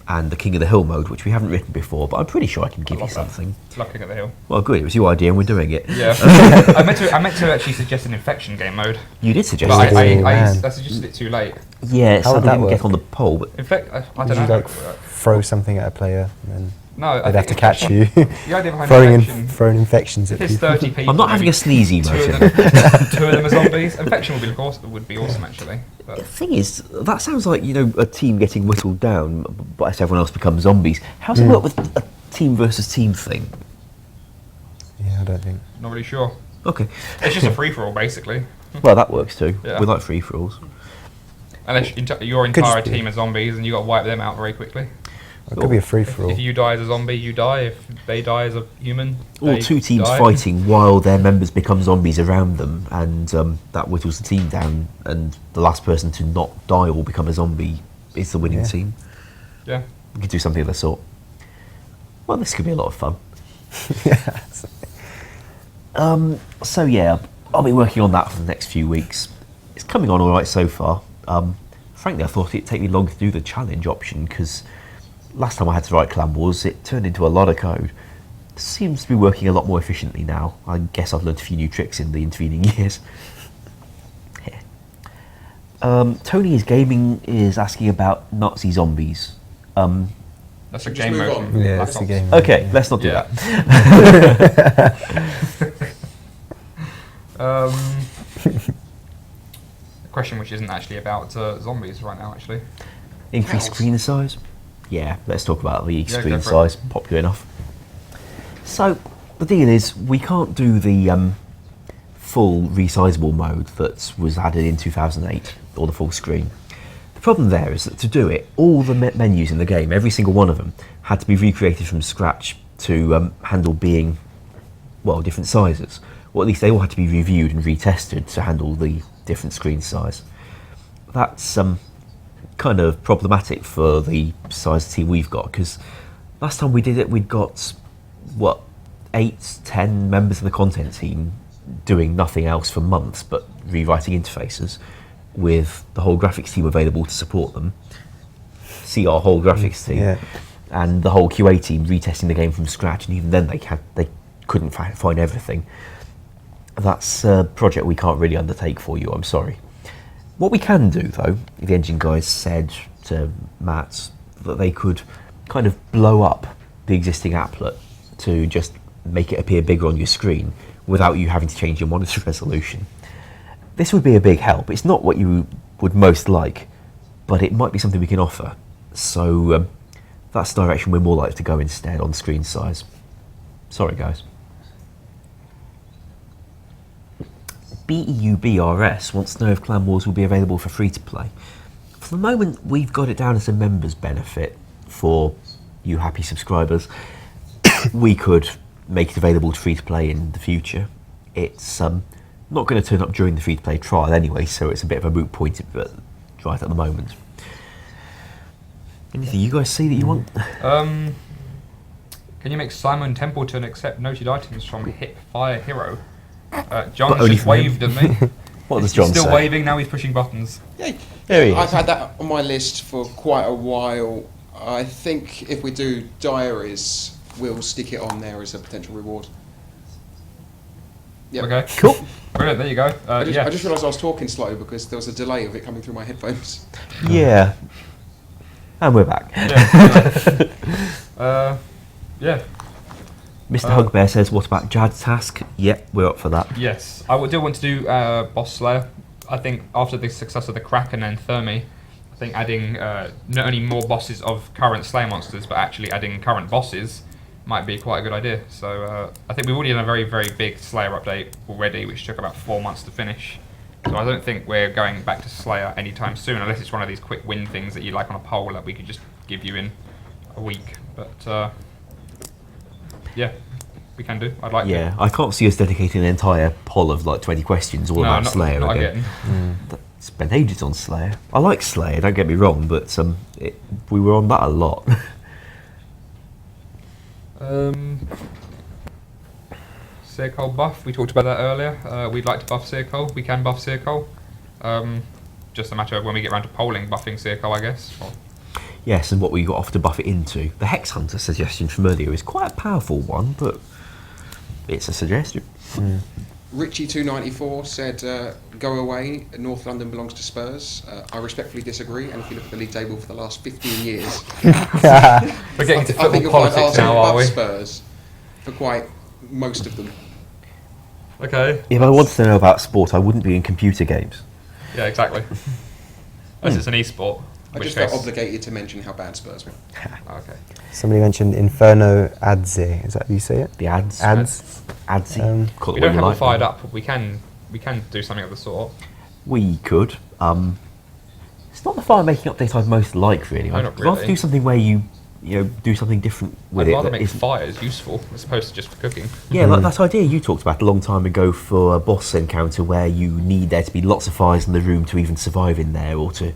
C: and the King of the Hill mode, which we haven't written before, but I'm pretty sure I can give you something.
A: Love King of the Hill.
C: Well, good, it was your idea and we're doing it.
A: Yeah. I meant to actually suggest an infection game mode,
C: You did suggest
A: but
C: it.
A: I suggested it too late.
C: Yeah,
B: How
C: so
B: would
C: I
B: that
C: didn't get
B: work?
C: on the poll, but
A: In fact, I
B: Would
A: don't
B: you
A: know.
B: like throw something at a player and then
A: No,
B: they'd have to catch you?
A: The idea behind
B: throwing
A: infection.
B: infections at
A: If it's
B: people.
A: 30 people,
C: I'm not having
A: maybe
C: a sneezy
A: two
C: motion.
A: of them, two of them are zombies. Infection would be awesome actually.
C: The
A: But
C: thing is, that sounds like, a team getting whittled down, but as everyone else becomes zombies. How does it work with a team versus team thing?
B: Yeah, I don't think.
A: not really sure.
C: Okay.
A: It's just a free for all basically.
C: Well, that works too.
A: Yeah.
C: We like free-for-alls.
A: Unless your
B: Could
A: entire
B: just be.
A: team are zombies and you got to wipe them out very quickly.
B: It could be a free-for-all.
A: If you die as a zombie, you die. If they die as a human,
C: Or
A: they
C: two teams
A: die.
C: fighting while their members become zombies around them, and that whittles the team down, and the last person to not die or become a zombie is the winning
B: Yeah.
C: team.
A: Yeah.
C: We could do something of the sort. Well, this could be a lot of fun.
B: Yes.
C: So yeah, I'll be working on that for the next few weeks. It's coming on all right so far. Frankly, I thought it'd take me longer to do the challenge option, because last time I had to write Clan Wars, it turned into a lot of code. It seems to be working a lot more efficiently now. I guess I've learned a few new tricks in the intervening years. Yeah. Tony is Gaming is asking about Nazi zombies.
A: That's a
D: Should we
A: game
D: just move
A: mode.
D: on?
A: from
B: Yeah,
A: Black
B: it's a
A: Ops.
B: game.
C: Okay,
B: Yeah.
C: let's not do
A: Yeah.
C: that.
A: A question which isn't actually about zombies right now, actually.
C: Increased
D: Cows.
C: screen size? Yeah, let's talk about the
A: Yeah,
C: screen
A: go for
C: size. Popular enough. So, the deal is, we can't do the full resizable mode that was added in 2008, or the full screen. The problem there is that to do it, all the menus in the game, every single one of them, had to be recreated from scratch to handle being, well, different sizes. Or at least they all had to be reviewed and retested to handle the different screen size. That's kind of problematic for the size team we've got, because last time we did it, we'd got, 8-10 members of the content team doing nothing else for months but rewriting interfaces, with the whole graphics team available to support them. See our whole graphics team.
B: Yeah.
C: And the whole QA team retesting the game from scratch, and even then they couldn't find everything. That's a project we can't really undertake for you, I'm sorry. What we can do, though, the engine guys said to Matt that they could kind of blow up the existing applet to just make it appear bigger on your screen without you having to change your monitor resolution. This would be a big help. It's not what you would most like, but it might be something we can offer. So that's the direction we're more likely to go instead on screen size. Sorry, guys. BEUBRS wants to know if Clan Wars will be available for free-to-play. For the moment, we've got it down as a members benefit for you happy subscribers. We could make it available to free-to-play in the future. It's not going to turn up during the free-to-play trial anyway, so it's a bit of a moot point right at the moment. Anything you guys see that you want?
A: Can you make Simon Templeton accept noted items from Hip Fire Hero? John just waved at me.
C: What does John
A: He's still
C: say?
A: waving, now he's pushing buttons.
D: Yeah,
C: There he is.
D: I've had that on my list for quite a while. I think if we do diaries, we'll stick it on there as a potential reward. Yep.
A: Okay.
C: Cool.
A: Brilliant, there you go.
D: I just realised I was talking slow because there was a delay of it coming through my headphones.
C: Yeah. And we're back.
A: Yeah.
C: Mr. Hugbear says, what about Jad's task? Yep, we're up for that.
A: Yes, I do want to do Boss Slayer. I think after the success of the Kraken and Thermi, I think adding not only more bosses of current Slayer monsters, but actually adding current bosses might be quite a good idea. So I think we've already done a very, very big Slayer update already, which took about 4 months to finish. So I don't think we're going back to Slayer anytime soon, unless it's one of these quick win things that you like on a poll that we could just give you in a week. But yeah, we can do. I'd like to.
C: Yeah, I can't see us dedicating an entire poll of like 20 questions all about Slayer
A: not
C: again.
A: again.
C: Spent ages on Slayer. I like Slayer, don't get me wrong, but we were on that a lot.
A: Searcole buff, we talked about that earlier. We'd like to buff Searcole. We can buff Searcole. Just a matter of when we get around to polling buffing Searcole, I guess. Or
C: Yes, and what we got off to buff it into. The Hex Hunter suggestion from earlier is quite a powerful one, but it's a suggestion.
D: Richie294 said, go away, North London belongs to Spurs. I respectfully disagree, and if you look at the league table for the last 15 years,
A: we're getting to
D: I think
A: football
D: you'll find
A: politics now,
D: Arsenal
A: are
D: above
A: we?
D: Spurs for quite most of them.
A: Okay.
C: If I wanted to know about sport, I wouldn't be in computer games.
A: Yeah, exactly. Unless it's an e-sport.
D: I just felt obligated to mention how bad Spurs were.
A: Okay.
B: Somebody mentioned Inferno Adze. Is that how you say it?
C: The ads.
B: Ads.
C: Adsy. Call
A: We
C: it what
A: don't
C: you
A: have it
C: like.
A: fired up. We can do something of the sort.
C: We could. It's not the fire making update I'd most like, really.
A: No,
C: I'd
A: not
C: rather
A: really.
C: do something where you do something different with
A: I'd
C: it.
A: rather
C: that
A: make
C: isn't-
A: fires useful as opposed to just for cooking.
C: Yeah, like that idea you talked about a long time ago for a boss encounter where you need there to be lots of fires in the room to even survive in there or to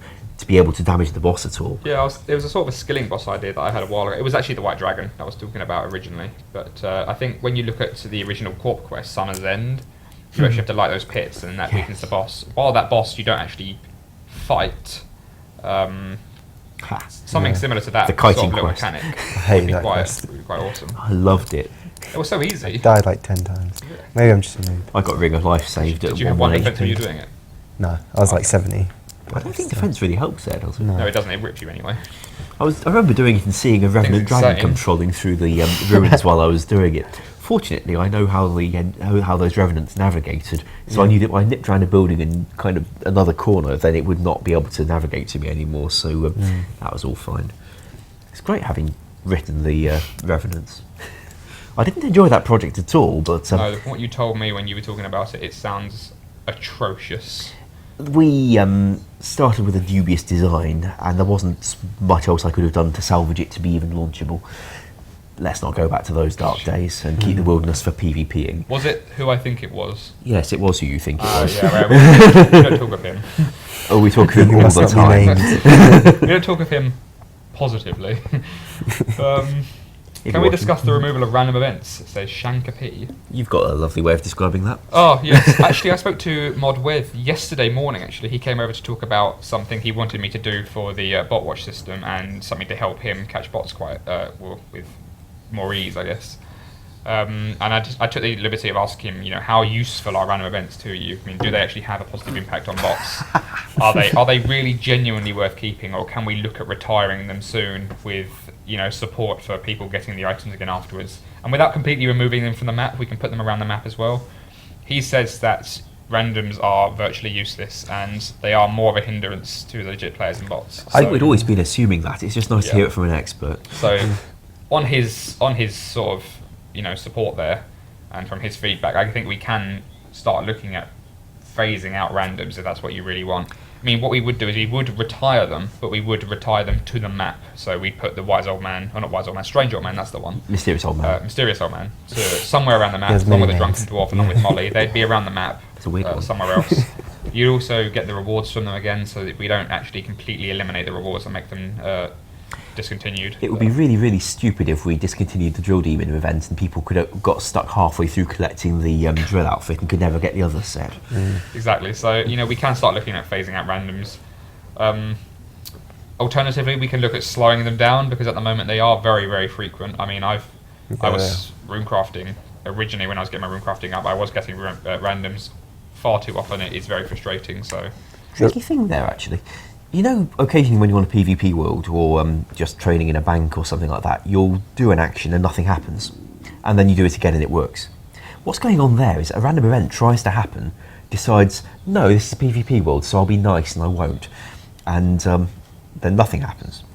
C: be able to damage the boss at all.
A: Yeah, it was a sort of a skilling boss idea that I had a while ago. It was actually the White Dragon I was talking about originally. But I think when you look at the original Corp quest, Summer's End, you actually have to light those pits and that weakens the boss. While that boss you don't actually fight. Something similar to that
C: The
A: sort
C: kiting
A: of little
C: quest.
A: mechanic
B: hate
A: would be
B: that
A: quite,
B: quest.
A: would be quite awesome.
C: I loved it.
A: It was so easy.
B: Died like 10 times. Maybe I'm just a noob.
C: I got Ring of Life saved
A: Did
C: at
A: you have one defense when you
C: 1
A: were doing it?
B: No, I was like 70.
C: I don't think defense really helps there, does it?
B: No.
A: No, it doesn't. It rips you anyway.
C: I remember doing it and seeing a Revenant Dragon
A: insane.
C: come trolling through the ruins while I was doing it. Fortunately, I know how those Revenants navigated, so I knew that if I nipped around a building and kind of another corner, then it would not be able to navigate to me anymore, so that was all fine. It's great having written the Revenants. I didn't enjoy that project at all, but
A: No, from what you told me when you were talking about it, it sounds atrocious.
C: we started with a dubious design, and there wasn't much else I could have done to salvage it to be even launchable. Let's not go back to those dark days and keep the wilderness for PvPing.
A: Was it who I think it was?
C: Yes, it was who you think it was.
A: Yeah, we don't talk of him.
C: Oh, we talk to him
B: You
C: all
B: must
C: the
B: not be
C: time.
B: named.
A: We don't talk of him positively.
C: If
A: Can
C: you're
A: we
C: watching.
A: discuss the removal of random events? It says Shanka P.
C: You've got a lovely way of describing that.
A: Oh, yes. Actually, I spoke to Mod With yesterday morning, actually. He came over to talk about something he wanted me to do for the bot watch system and something to help him catch bots with more ease, I guess. And I took the liberty of asking him, how useful are random events to you? I mean, do they actually have a positive impact on bots? Are they really genuinely worth keeping, or can we look at retiring them soon with support for people getting the items again afterwards? And without completely removing them from the map, we can put them around the map as well. He says that randoms are virtually useless, and they are more of a hindrance to the legit players and bots.
C: I think we'd always been assuming that. It's just nice to hear it from an expert.
A: So, on his sort of support there, and from his feedback, I think we can start looking at phasing out randoms if that's what you really want. I mean, what we would do is we would retire them, but we would retire them to the map. So we'd put the wise old man, or not wise old man, strange old man, that's the one.
C: Mysterious old man.
A: Mysterious old man. So somewhere around the map,
B: There's
A: along with
B: many
A: the drunken dwarf, along with Molly. They'd be around the map.
C: It's a weird one.
A: Somewhere else. You also get the rewards from them again, so that we don't actually completely eliminate the rewards and make them discontinued.
C: It would be really, really stupid if we discontinued the drill demon event and people could have got stuck halfway through collecting the drill outfit and could never get the other set.
A: Exactly. So we can start looking at phasing out randoms. Alternatively, we can look at slowing them down, because at the moment they are very, very frequent. I mean, I was runecrafting originally when I was getting my runecrafting up. I was getting randoms far too often. It is very frustrating. So
C: Tricky thing there, actually. Occasionally when you're on a PvP world or just training in a bank or something like that, you'll do an action and nothing happens, and then you do it again and it works. What's going on there is a random event tries to happen, decides, no, this is a PvP world, so I'll be nice and I won't, and then nothing happens.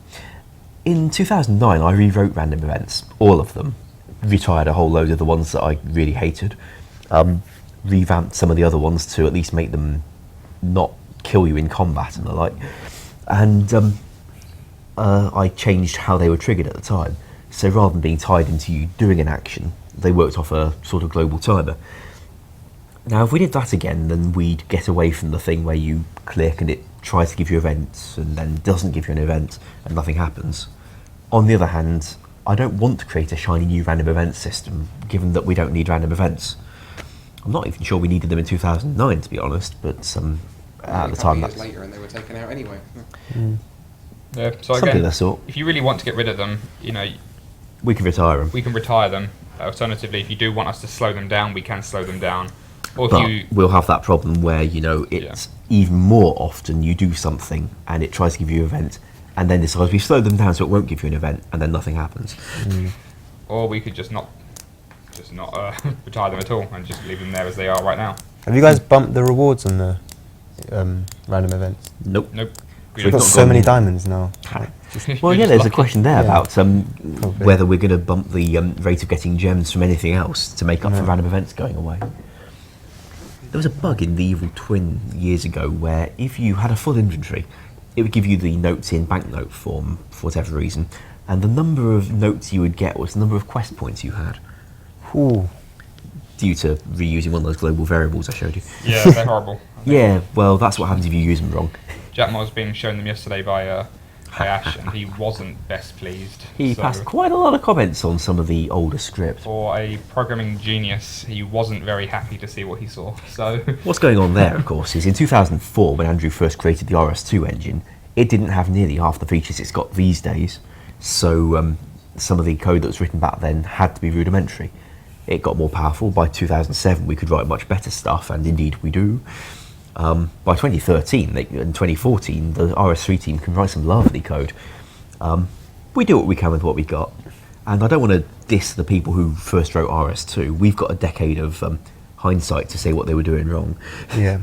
C: In 2009, I rewrote random events, all of them, retired a whole load of the ones that I really hated, revamped some of the other ones to at least make them not kill you in combat and the like, and I changed how they were triggered at the time. So rather than being tied into you doing an action, they worked off a sort of global timer. Now, if we did that again, then we'd get away from the thing where you click and it tries to give you events and then doesn't give you an event and nothing happens. On the other hand, I don't want to create a shiny new random event system, given that we don't need random events. I'm not even sure we needed them in 2009, to be honest, but at the time,
D: years later, and they were taken out anyway.
A: yeah. So
C: something
A: again,
C: of that sort.
A: if you really want to get rid of them,
C: We can retire them.
A: we can retire them. Alternatively, if you do want us to slow them down, we can slow them down. Or if
C: But
A: you
C: we'll have that problem where, it's even more often you do something and it tries to give you an event and then decides we slow them down so it won't give you an event and then nothing happens.
A: or we could just not retire them at all and just leave them there as they are right now.
B: Have you guys bumped the rewards on the random events?
C: Nope.
A: Nope. We
B: We've
A: don't-
B: got so many diamonds now.
C: Well,
A: You're
C: yeah,
A: just
C: there's a
A: lucky.
C: question there
B: Yeah.
C: about whether we're going to bump the rate of getting gems from anything else to make up for random events going away. There was a bug in the Evil Twin years ago where if you had a full inventory, it would give you the notes in banknote form for whatever reason, and the number of notes you would get was the number of quest points you had,
B: Ooh.
C: due to reusing one of those global variables I showed you.
A: Yeah, they're horrible.
C: Yeah, well, that's what happens if you use them wrong.
A: Jack was being shown them yesterday by Ash, and he wasn't best pleased.
C: He
A: So
C: passed quite a lot of comments on some of the older script.
A: for a programming genius, he wasn't very happy to see what he saw. So
C: What's going on there, of course, is in 2004, when Andrew first created the RS2 engine, it didn't have nearly half the features it's got these days. So some of the code that was written back then had to be rudimentary. It got more powerful. By 2007, we could write much better stuff, and indeed we do. By 2013 and 2014, the RS3 team can write some lovely code. We do what we can with what we got. And I don't want to diss the people who first wrote RS2. We've got a decade of hindsight to say what they were doing wrong.
B: Yeah.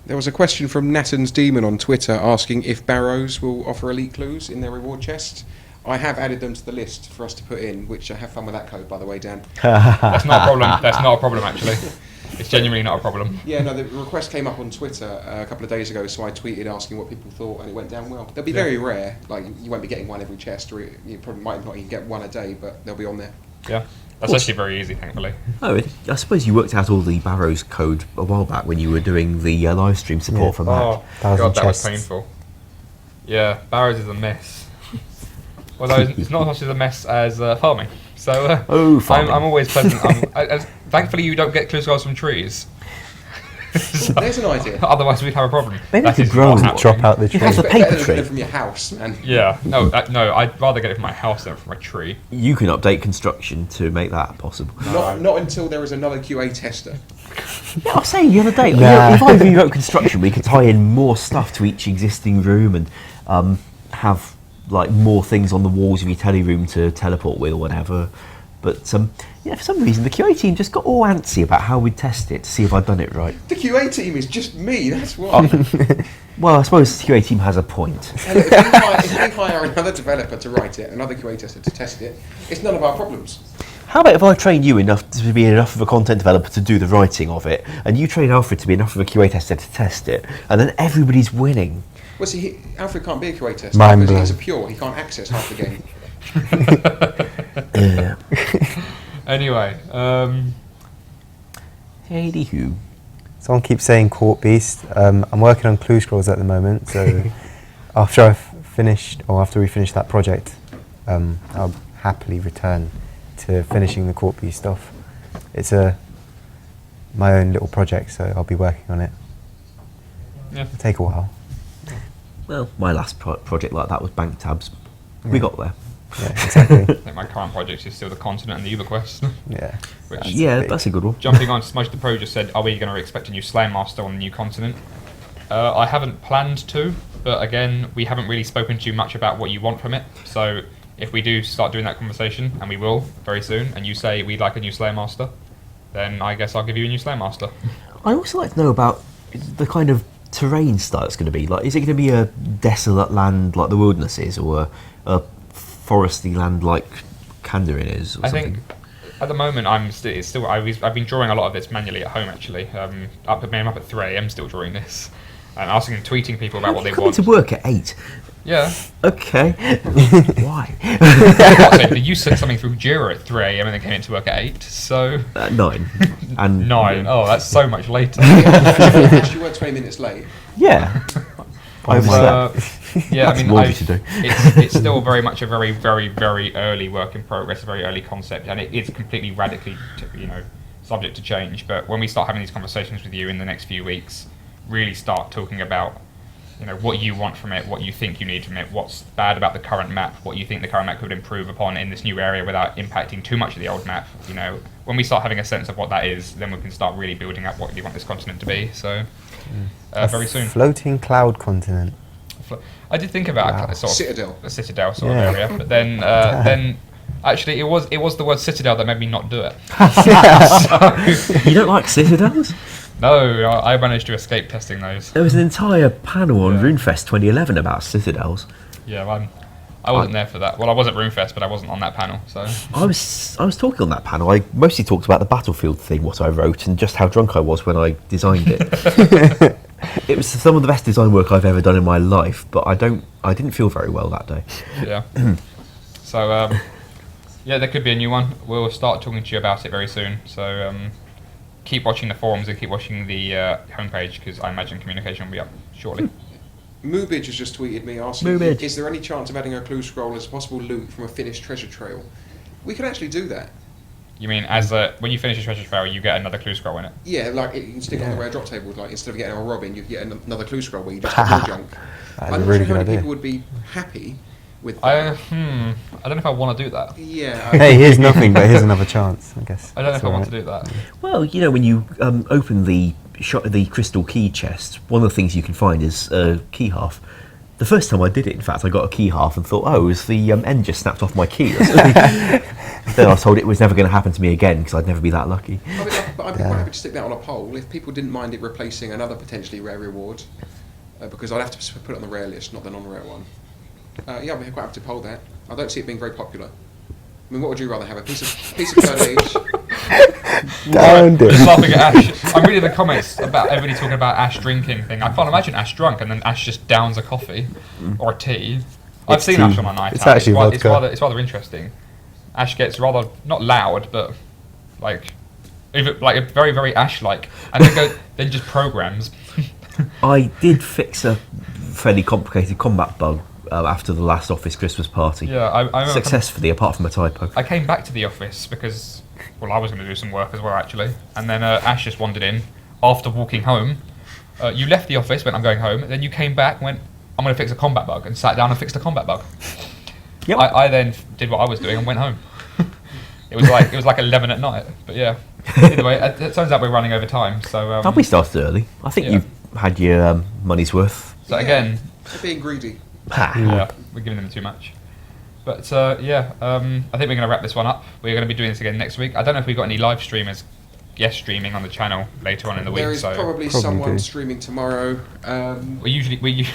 D: There was a question from Nathan's Demon on Twitter asking if Barrows will offer elite clues in their reward chest. I have added them to the list for us to put in, which I have fun with that code, by the way, Dan.
A: that's not a problem. That's not a problem, actually. It's genuinely not a problem.
D: Yeah, no, the request came up on Twitter a couple of days ago, so I tweeted asking what people thought, and it went down well. They'll be very rare. Like, you won't be getting one every chest, or you probably might not even get one a day, but they'll be on there.
A: Yeah, that's actually very easy, thankfully.
C: Oh, I suppose you worked out all the Barrows code a while back when you were doing the live stream support for Matt.
A: Oh,
B: 1,000
A: God, that was
B: chests.
A: painful. Yeah, Barrows is a mess. Although it's not as much as a mess as farming. So
C: farming.
A: I'm always pleasant. Thankfully, you don't get clue scrolls from trees. So,
D: There's an idea.
A: otherwise, we'd have a problem.
C: Maybe
A: That
C: we
A: is
C: could grow
A: not
C: and
A: happening.
B: Chop out the
C: You
B: tree.
C: have a
D: Better
C: paper
D: than
C: tree.
D: from your house, man.
A: Yeah, no, I'd rather get it from my house than from a tree.
C: You can update construction to make that possible.
D: Not until there is another QA tester.
C: Yeah, I was saying the other day,
B: Nah.
C: if I rewrote construction, we could tie in more stuff to each existing room and have like more things on the walls of your telly room to teleport with or whatever. But yeah, for some reason the QA team just got all antsy about how we'd test it to see if I'd done it right.
D: The QA team is just me, that's why.
C: Well, I suppose the QA team has a point.
D: And look, if we hire another developer to write it, another QA tester to test it, it's none of our problems.
C: How about if I train you enough to be enough of a content developer to do the writing of it, and you train Alfred to be enough of a QA tester to test it, and then everybody's winning?
D: Well, see, Alfred can't be a QA tester
B: Mind
D: because
B: blown.
D: he's a pure. He can't access half the game.
C: Yeah.
A: Anyway,
C: Anywho.
B: Someone keeps saying Court Beast. I'm working on clue scrolls at the moment, so after we finish that project, I'll happily return to finishing the Court Beast stuff. It's my own little project, so I'll be working on it.
A: yeah.
B: It'll take a while.
C: Well, my last project like that was bank tabs. We got there.
B: Yeah, exactly.
A: I think my current project is still the continent and the Uber quest.
B: Yeah.
A: Which,
C: Yeah,
B: big.
C: that's a good one.
A: jumping on, Smudge the Pro just said, are we going to expect a new Slayer Master on the new continent? I haven't planned to, but again, we haven't really spoken to you much about what you want from it. So if we do start doing that conversation, and we will very soon, and you say we'd like a new Slayer Master, then I guess I'll give you a new Slayer Master.
C: I also like to know about the kind of terrain style it's going to be. Like, is it going to be a desolate land like the wilderness is, or a foresty land like Kandarin is? Or
A: I
C: something?
A: think at the moment I've been drawing a lot of this manually at home actually. I'm up at 3 AM still drawing this. And asking and tweeting people about what they
C: Coming
A: want.
C: to work at 8.
A: Yeah.
C: Okay. Why?
A: So you sent something through Jira at 3 AM and then came into work at 8, so
C: 9. And
A: 9. Oh, that's so much later.
D: Actually, you were 20 minutes late.
C: Yeah. I was
A: yeah,
C: That's more to do.
A: it's still very much a very, very, very early work in progress, a very early concept, and it is completely radically, subject to change. But when we start having these conversations with you in the next few weeks, really start talking about, what you want from it, what you think you need from it, what's bad about the current map, what you think the current map could improve upon in this new area without impacting too much of the old map. When we start having a sense of what that is, then we can start really building up what we want this continent to be. So, very soon.
B: Floating cloud continent.
A: I did think about
B: Wow.
A: a sort of
D: Citadel.
A: a citadel sort
B: Yeah.
A: of area, but then actually it was the word citadel that made me not do it.
C: You don't like citadels?
A: No, I managed to escape testing those.
C: There was an entire panel on
A: Yeah.
C: RuneFest 2011 about citadels.
A: Yeah, I wasn't there for that. Well, I was at RuneFest, but I wasn't on that panel. So
C: I was talking on that panel. I mostly talked about the battlefield thing, what I wrote, and just how drunk I was when I designed it. It was some of the best design work I've ever done in my life, but I didn't feel very well that day.
A: yeah. So yeah, there could be a new one. We'll start talking to you about it very soon. So keep watching the forums and keep watching the homepage, because I imagine communication will be up shortly.
D: Moobidge has just tweeted me asking,
C: Moobidge.
D: is there any chance of adding a clue scroll as possible loot from a finished treasure trail? We could actually do that.
A: You mean when you finish a treasure trail, you get another clue scroll in it?
D: Yeah, like you can stick it on the rare drop table. Like instead of getting a robin, you get another clue scroll where you just have your junk.
B: That's
D: I'm
B: a
D: not
B: really
D: sure how
B: good
D: many
B: idea.
D: people would be happy with
A: I
D: that.
A: don't know if I want to do that.
D: Yeah.
B: Hey, here's nothing, but here's another chance, I guess.
A: I don't know if I want to
B: do.
A: do that.
C: Well, when you open the crystal key chest, one of the things you can find is a key half. The first time I did it, in fact, I got a key half and thought, oh, it was the end just snapped off my key. Then I was told it was never going to happen to me again because I'd never be that lucky.
D: But I'd be quite happy to stick that on a poll if people didn't mind it replacing another potentially rare reward, because I'd have to put it on the rare list, not the non-rare one. Yeah, I'd be quite happy to poll that. I don't see it being very popular. I mean, what would you rather have? A piece of cartilage?
B: Down
A: Just laughing at Ash. I'm reading the comments about everybody talking about Ash drinking thing. I can't imagine Ash drunk and then Ash just downs a coffee or a tea. I've seen
B: tea.
A: Ash on a night
B: It's
A: out.
B: actually vodka.
A: It's rather interesting. Ash gets rather not loud, but like very, very Ash-like, and then just programs.
C: I did fix a fairly complicated combat bug after the last office Christmas party.
A: Yeah, I remember
C: Successfully, apart from a typo.
A: I came back to the office because, well, I was going to do some work as well, actually. And then Ash just wandered in after walking home. You left the office, went, I'm going home. Then you came back, went, I'm going to fix a combat bug, and sat down and fixed a combat bug.
C: Yep.
A: I then did what I was doing and went home. It was like 11 at night. But yeah, either way, it turns out we're running over time. So
C: We started early. I think
A: yeah.
C: you've had your money's worth.
A: So again,
D: They're being greedy.
C: Ha.
A: yeah, we're giving them too much. But yeah, I think we're going to wrap this one up. We're going to be doing this again next week. I don't know if we've got any live streamers guest streaming on the channel later on in the week.
D: There is probably someone
B: do.
D: streaming tomorrow.
A: we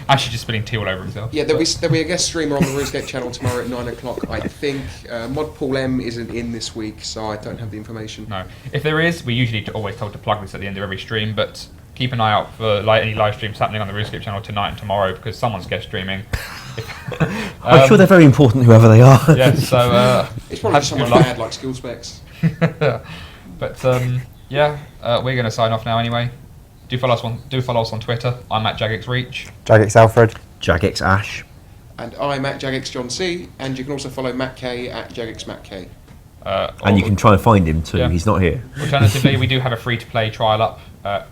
A: actually just spilling tea all over himself.
D: Yeah, there'll be a guest streamer on the RuneScape channel tomorrow at 9 o'clock, I think. Mod Paul M isn't in this week, so I don't have the information.
A: No, if there is, we usually always told to plug this at the end of every stream, but keep an eye out for any live streams happening on the RuneScape channel tonight and tomorrow because someone's guest streaming.
C: I'm sure they're very important, whoever they are.
A: Yeah, so
D: it's probably someone bad like skill specs.
A: But yeah, we're going to sign off now anyway. Do follow us on Twitter. I'm at JagXReach.
B: Jagex Alfred.
C: Jagex Ash.
D: And I'm at Jagex John C. And you can also follow Matt K at Jagex Matt K.
C: And you can try and find him too.
A: Yeah.
C: He's not here.
A: Alternatively, we do have a free-to-play trial up.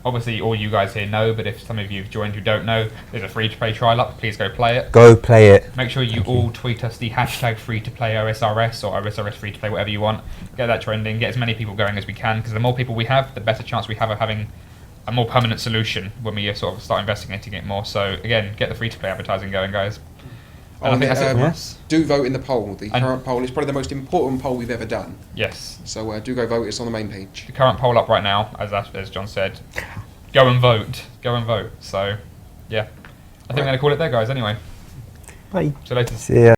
A: Obviously, all you guys here know, but if some of you have joined who don't know, there's a free-to-play trial up. Please go play it.
B: Go play it.
A: Make sure you all tweet us the hashtag free-to-play OSRS or OSRS free-to-play, whatever you want. Get that trending. Get as many people going as we can, because the more people we have, the better chance we have of having a more permanent solution when we sort of start investigating it more. So again, get the free-to-play advertising going, guys. And I think that's it from us.
D: Do vote in the poll. The current poll is probably the most important poll we've ever done.
A: Yes.
D: So do go vote. It's on the main page.
A: The current poll up right now, as John said. Go and vote. Go and vote. So, yeah. I think we're going to call it there, guys, anyway.
C: Bye.
A: See you later.
B: See ya.